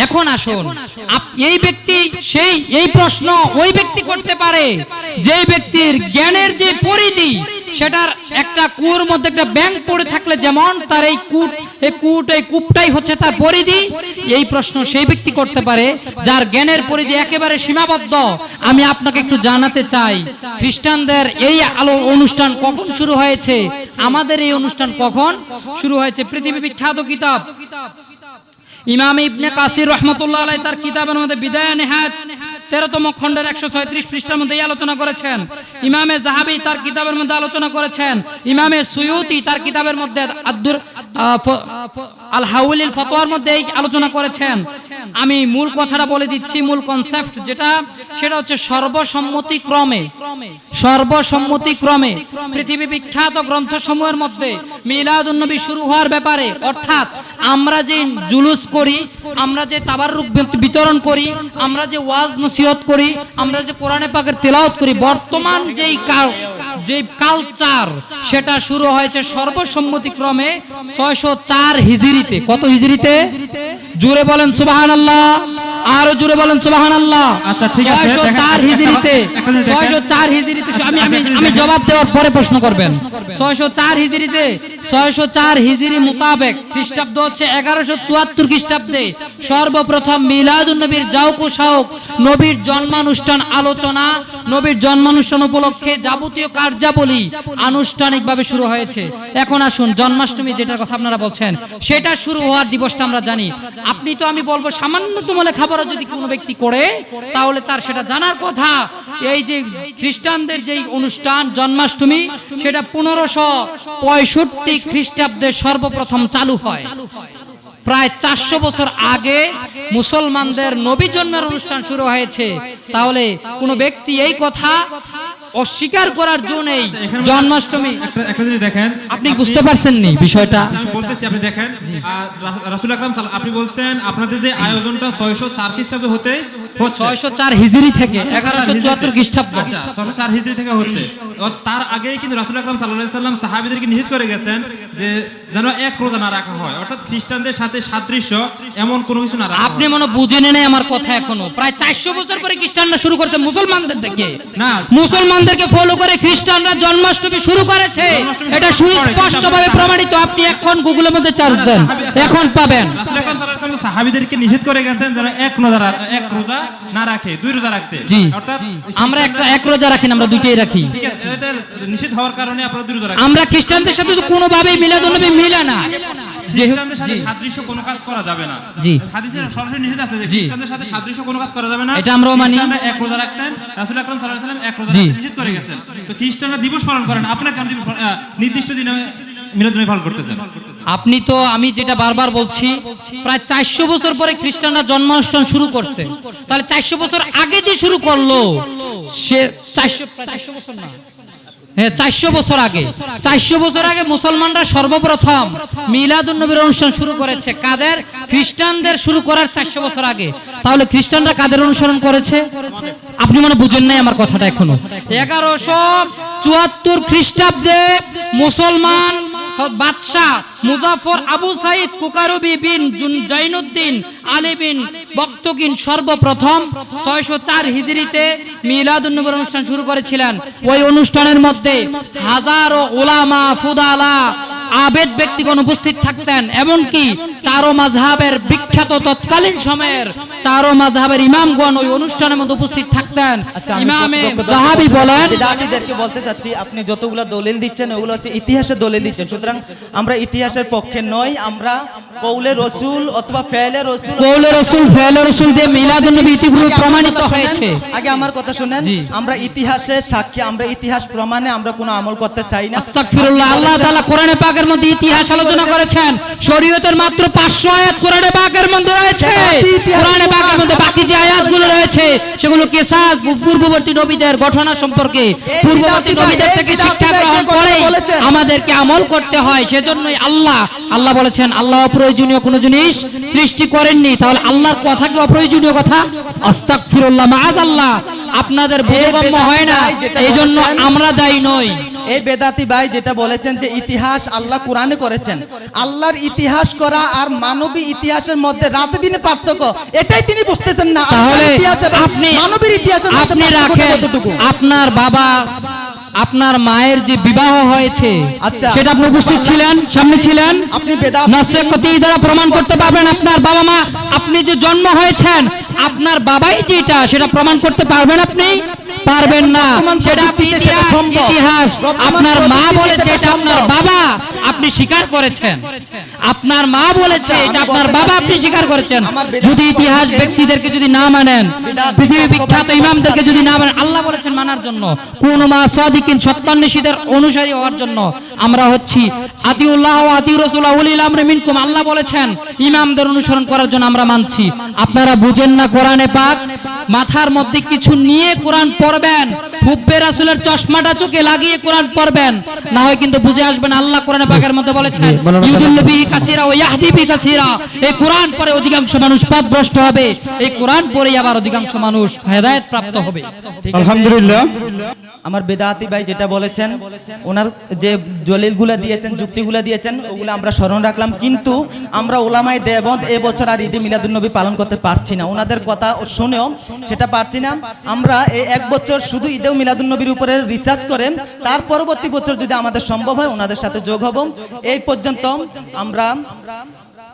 এখন আসুন, এই ব্যক্তি সেই এই প্রশ্ন ওই ব্যক্তি করতে পারে যে ব্যক্তির জ্ঞানের যে পরিধি সেটার একটা কুয়োর মধ্যে একটা ব্যাঙ পড়ে থাকলে যেমন তার এই কূপটাই হচ্ছে তার পরিধি। এই প্রশ্ন সেই ব্যক্তি করতে পারে যার জ্ঞানের পরিধি একেবারে সীমাবদ্ধ। আমি আপনাকে একটু জানাতে চাই খ্রিস্টানদের এই অনুষ্ঠান কখন শুরু হয়েছে, আমাদের এই অনুষ্ঠান কখন শুরু হয়েছে। পৃথিবী বিখ্যাত কিতাব ইমাম ইবনে কাসির রাহমাতুল্লাহ আলাইহি তার কিতাবের মধ্যে বিদায়া নিহায়াত 13তম খণ্ডের 136 পৃষ্ঠার মধ্যে এই আলোচনা করেছেন। ইমামে যাহাবি তার কিতাবের মধ্যে আলোচনা করেছেন। ইমামে সুয়ুতি তার কিতাবের মধ্যে আল হাউলিল ফতোয়ার মধ্যে এই আলোচনা করেছেন। আমি মূল কথাটা বলে দিচ্ছি, মূল কনসেপ্ট যেটা, সেটা হচ্ছে সর্বসম্মতিক্রমে পৃথিবী বিখ্যাত গ্রন্থসমূহের মধ্যে মিলাদুন নবী শুরু হওয়ার ব্যাপারে, অর্থাৎ আমরা যে জুলুস করি, আমরা যে তাবাররুক বিতরণ করি, আমরা যে ওয়াজ নসিহত করি, আমরা যে কোরআনে পাকের তেলাওয়াত করি, বর্তমান যেই কালচার সেটা শুরু হয়েছে সর্বসম্মতিক্রমে 604 হিজরিতে। কত হিজরিতে? জোরে বলেন সুবহানাল্লাহ, আরো জোরে বলেন সুবহানাল্লাহ। আচ্ছা ঠিক আছে, 604 হিজরিতে, 604 হিজরিতে আমি জবাব দেওয়ার পরে প্রশ্ন করবেন। 604 হিজরিতে, 604 হিজরি মোতাবেক খ্রিস্টাব্দ হচ্ছে 1174 খ্রিস্টাব্দে সর্বপ্রথম মিলাদুন নবীর জাওক ও শাওক, নবীর জন্মানুষ্ঠান আলোচনা, নবীর জন্মানুষ্ঠান উপলক্ষে যাবতীয় কার্যাবলী আনুষ্ঠানিকভাবে শুরু হয়েছে। এখন আসুন, জন্মাষ্টমী যেটার কথা আপনারা বলছেন সেটা শুরু হওয়ার দিবসটা আমরা জানি। আপনি তো, আমি বলবো সামান্যতম লেখাপড়া খাবারও যদি কোনো ব্যক্তি করে তাহলে তার সেটা জানার কথা। এই যে খ্রিস্টানদের যেই অনুষ্ঠান জন্মাষ্টমী, সেটা 1565 খ্রিস্টাব্দে সর্বপ্রথম চালু হয়। প্রায় 400 বছর আগে মুসলমানদের নবী জন্মের অনুষ্ঠান শুরু হয়েছে। তাহলে কোনো ব্যক্তি এই কথা অস্বীকার করার জন্যই জন্মাষ্টমী একটা জিনিস দেখেন, আপনি বুঝতে পারছেন নি বিষয়টা? আমি বলতেছি, আপনি দেখেন রাসূল আকরাম আপনি বলছেন আপনাদের যে আয়োজনটা 604 খ্রিস্টাব্দ হতে হচ্ছে, 604 হিজরি থেকে 1174 খ্রিস্টাব্দ। আচ্ছা 604 হিজরি থেকে হচ্ছে। তার আগেই কিন্তু রাসূল আকরাম সাল্লাল্লাহু আলাইহি সাল্লাম সাহাবীদেরকে নিষেধ করে গেছেন যে যেন এক রোজা না রাখা হয়, অর্থাৎ খ্রিস্টানদের সাথে সাদৃশ্য এমন কোনো কিছু না রাখা। আপনি মনে বুঝেন না আমার কথা এখনো। প্রায় 400 বছর পরে খ্রিস্টানরা শুরু করেছে মুসলমানদের থেকে। না, মুসলমানদেরকে ফলো করে খ্রিস্টানরা জন্মাষ্টমী শুরু করেছে। এটা সুস্পষ্টভাবে প্রমাণিত। আপনি এখন গুগলের মধ্যে চার্জ দেন, এখন পাবেন। রাসূল আকরাম সাল্লাল্লাহু আলাইহি সাল্লাম সাহাবীদেরকে নিষেধ করে গেছেন যেন এক রোজা না রাখে, দুই রোজা রাখতে। জি, অর্থাৎ আমরা এক রোজা রাখি না, আমরা দুইটাই রাখি। ঠিক আছে, এটা নিষেধ হওয়ার কারণে আপনারা দুই রোজা রাখেন। আমরা খ্রিস্টানদের সাথে তো কোনোভাবেই মিলাদুন্নবী মিলে না। খ্রিস্টানদের সাথে সাদৃশ্য কোনো কাজ করা যাবে না। জি। হাদিসে সরাসরি নিষেধ আছে যে জি। খ্রিস্টানদের সাথে সাদৃশ্য কোনো কাজ করা যাবে না। এটা আমরাও মানি। খ্রিস্টানরা এক রোজা রাখতেন, রাসূল আকরাম সাল্লাল্লাহু আলাইহি ওয়াসাল্লাম এক রোজা জি। রাখতে নিষেধ করে গেছেন। তো খ্রিস্টানরা দিবস পালন করেন, আপনারা কেন দিবস নির্দিষ্ট দিনে মিলাদুন্নবী পালন করতেছেন? আপনি তো, আমি যেটা বারবার বলছি, প্রায় 400 বছর পরে খ্রিস্টানরা জন্মাষ্টমী শুরু করছে। তাহলে 400 বছর আগে যে শুরু করলো, সে 400 বছর না, হ্যাঁ 400 বছর আগে, 400 বছর আগে মুসলমানরা সর্বপ্রথম মিলাদুন্নবীর অনুষ্ঠান শুরু করেছে। কাদের? খ্রিস্টানদের শুরু করার 400 বছর আগে। তাহলে খ্রিস্টানরা কাদের অনুসরণ করেছে? আপনি মনে বুঝেন নাই আমার কথাটা এখনো। 1174 খ্রিস্টাব্দে মুসলমান বাদশাহ মুজাফর আবু সাইদ কুকারবি বিন জৈনুদ্দিন আলী বিন বক্তকিন সর্বপ্রথম 604 হিজরিতে মিলাদুন্নবীর অনুষ্ঠান শুরু করেছিলেন। ওই অনুষ্ঠানের মধ্যে হাজারো উলামা ফুদালা আবেদ ব্যক্তিগণ উপস্থিত থাকতেন। এমনকি চারো মাযহাবের বিখ্যাত তৎকালীন সময়ের চারো মাযহাবের ইমামগণ ওই অনুষ্ঠানের মধ্যে উপস্থিত থাকতেন। ইমামে যাহাবি বলেন, বিদআতীদেরকে বলতে চাচ্ছি, আপনি যতগুলো দলিল দিচ্ছেন ওগুলো হচ্ছে ইতিহাসের দলিল দিচ্ছেন। সুতরাং আমরা ইতিহাসের পক্ষে নই, আমরা কওলে রাসূল অথবা ফেলে রাসূল, কওলে রাসূল ফেলে রাসূল দিয়ে মিলাদুন্নবী ইতিপূর্বে প্রমাণিত হয়েছে। আগে আমার কথা শুনেন, আমরা ইতিহাসের সাক্ষী, আমরা ইতিহাস প্রমাণে আমরা কোনো আমল করতে চাই না। আস্তাগফিরুল্লাহ। আল্লাহ তাআলা কোরআনে পাকের মধ্যে ইতিহাস আলোচনা করেছেন। শরীয়তের মাত্র 500 আয়াত কোরআনে পাকের মধ্যে রয়েছে। কোরআনে পাকের মধ্যে বাকি যে আয়াতগুলো রয়েছে সেগুলো কিসাস, পূর্ববর্তী নবীদের ঘটনা সম্পর্কে, পূর্ববর্তী নবীদের থেকে শিক্ষা গ্রহণ করে আমাদেরকে আমল করতে হয়। সেজন্যই আল্লাহ বলেছেন আল্লাহ অপ্রয়োজনীয় কোনো জিনিস সৃষ্টি করেননি। তাহলে আল্লাহর কথা কি অপ্রয়োজনীয় কথা? আস্তাগফিরুল্লাহ, মাআযাল্লাহ। আপনাদের বোধগম্য হয় না, এইজন্য আমরা দায়ী নই। এই বেদাতি ভাই যেটা বলেছেন যে ইতিহাস আল্লাহ কোরআনে করেছেন, আল্লাহর ইতিহাস করা আর মানবী ইতিহাসের মধ্যে রাতে দিনে পার্থক্য, এটাই তিনি বুঝতেছেন না। তাহলে আপনি মানবীর ইতিহাসের মধ্যে আপনি রাখেন, আপনার বাবা আপনার মায়ের যে বিবাহ হয়েছে সেটা আপনি উপস্থিত ছিলেন, সামনে ছিলেন। আপনি বেদাত নাসে কতি দ্বারা প্রমাণ করতে পারবেন আপনার বাবা মা, আপনি যে জন্ম হয়েছেন আপনার বাবাই যেটা সেটা প্রমাণ করতে পারবেন? আপনি পারবেন না। সেটা ইতিহাস, আপনার মা বলেছে এটা আপনার বাবা, আপনি স্বীকার করেছেন। আপনার মা বলেছে এটা আপনার বাবা, আপনি স্বীকার করেছেন। যদি ইতিহাস ব্যক্তিদেরকে যদি না মানেন, পৃথিবী বিখ্যাত ইমামদেরকে যদি না মানেন, আল্লাহ বলেছেন মানার জন্য, কোন মা সাদিকিন সত্যান্বেষীদের অনুসারী হওয়ার জন্য। আমরা হচ্ছি আতিউল্লাহ ওয়া আতিউর রাসূলা উলিল আমরি মিনকুম, আল্লাহ বলেছেন ইমামদের অনুসরণ করার জন্য আমরা মানছি। আপনারা বুঝেন না কোরআনে পাক, মাথার মধ্যে কিছু নিয়ে কোরআন পড়বেন, হুব্বে রাসূলের চশমাটা চোখে লাগিয়ে কোরআন পড়বেন, না হয় কিন্তু বুঝে আসবেন। আল্লাহ কোরআনে পাকের মধ্যে বলেছেন ইউদিল্লু বিহি কাসীরা ওয়া ইয়াহদি বিহি কাসীরা, এই কোরআন পড়ে অধিকাংশ মানুষ পথভ্রষ্ট হবে, এই কোরআন পড়ে আবার অধিকাংশ মানুষ হেদায়েত প্রাপ্ত হবে। আলহামদুলিল্লাহ। আমার বেদাতি ভাই যেটা বলেছেন, ওনার যে দলিলগুলো দিয়েছেন, যুক্তিগুলো দিয়েছেন, ওগুলো আমরা স্মরণ রাখলাম। কিন্তু আমরা ওলামায়ে দেওবন্দ এবছর আর ঈদে মিলাদুন্নবী পালন করতে পারছি না, ওনাদের কথা শুনেও সেটা পারছি না। আমরা এই এক বছর শুধু ঈদে মিলাদুন্নবীর উপরে রিসার্চ করে তার পরবর্তী বছর যদি আমাদের সম্ভব হয় ওনাদের সাথে যোগ হব। এই পর্যন্ত আমরা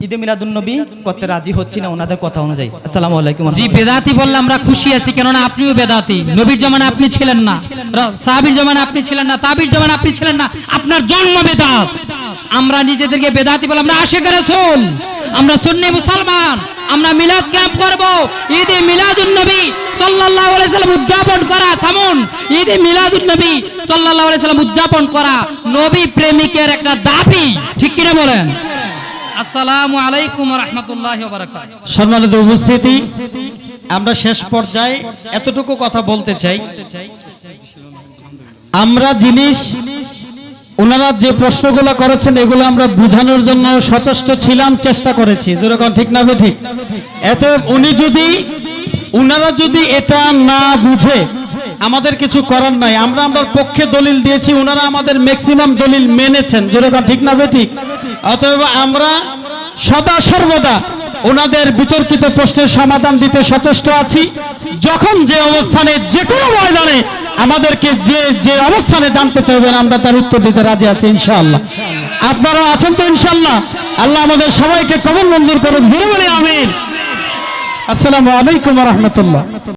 ঈদে মিলাদুন্নবী করতে রাজি হচ্ছি না ওনাদের কথা অনুযায়ী। আসসালামু আলাইকুম। জি, বেদাতি বললে আমরা খুশি আছি, কেননা আপনিও বেদাতি। নবীর জামানায় আপনি ছিলেন না, সাহাবীর জামানায় আপনি ছিলেন না, তাবির জামানায় আপনি ছিলেন না, আপনার জন্ম বেদাত। আমরা নিজেদেরকে বেদাতি বলে, আমরা আশিক রাসূল, আমরা সুন্নি মুসলমান, আমরা মিলাদ ক্যাম্প করব, ঈদে মিলাদুন নবী সাল্লাল্লাহু আলাইহি সাল্লাম উদযাপন করা। থামুন, ঈদে মিলাদুন নবী সাল্লাল্লাহু আলাইহি সাল্লাম উদযাপন করা নবী প্রেমিকের একটা দাবি, ঠিক কিনা বলেন? আসসালামু আলাইকুম ওয়া রাহমাতুল্লাহি ওয়া বারাকাতুহু। সম্মানিত উপস্থিতি, আমরা শেষ পর্যায়ে এতটুকু কথা বলতে চাই, আমরা জিনিস ওনারা যে প্রশ্নগুলো করেছেন এগুলো আমরা বোঝানোর জন্য সচেষ্ট ছিলাম, চেষ্টা করেছি, যেরকম ঠিক না ঠিক। এত ওনারা যদি এটা না বুঝে আমাদের কিছু করার নাই, আমরা পক্ষে দলিল দিয়েছি, ওনারা আমাদের ম্যাক্সিমাম দলিল মেনেছেন, যেরকম ঠিক না ঠিক। অতএব আমরা সদা সর্বদা ওনাদের বিতর্কিত প্রশ্নের সমাধান দিতে সচেষ্ট আছি। যখন যে অবস্থানে, যে কোনো ময়দানে আমাদেরকে যে অবস্থানে জানতে চাইবেন আমরা তার উত্তর দিতে রাজি আছি ইনশাআল্লাহ। আপনারা আছেন তো ইনশাআল্লাহ? আল্লাহ আমাদের সবাইকে কবুল মঞ্জুর করুন, জোরে বলি আমিন। আসসালামু আলাইকুম ওয়া রাহমাতুল্লাহ।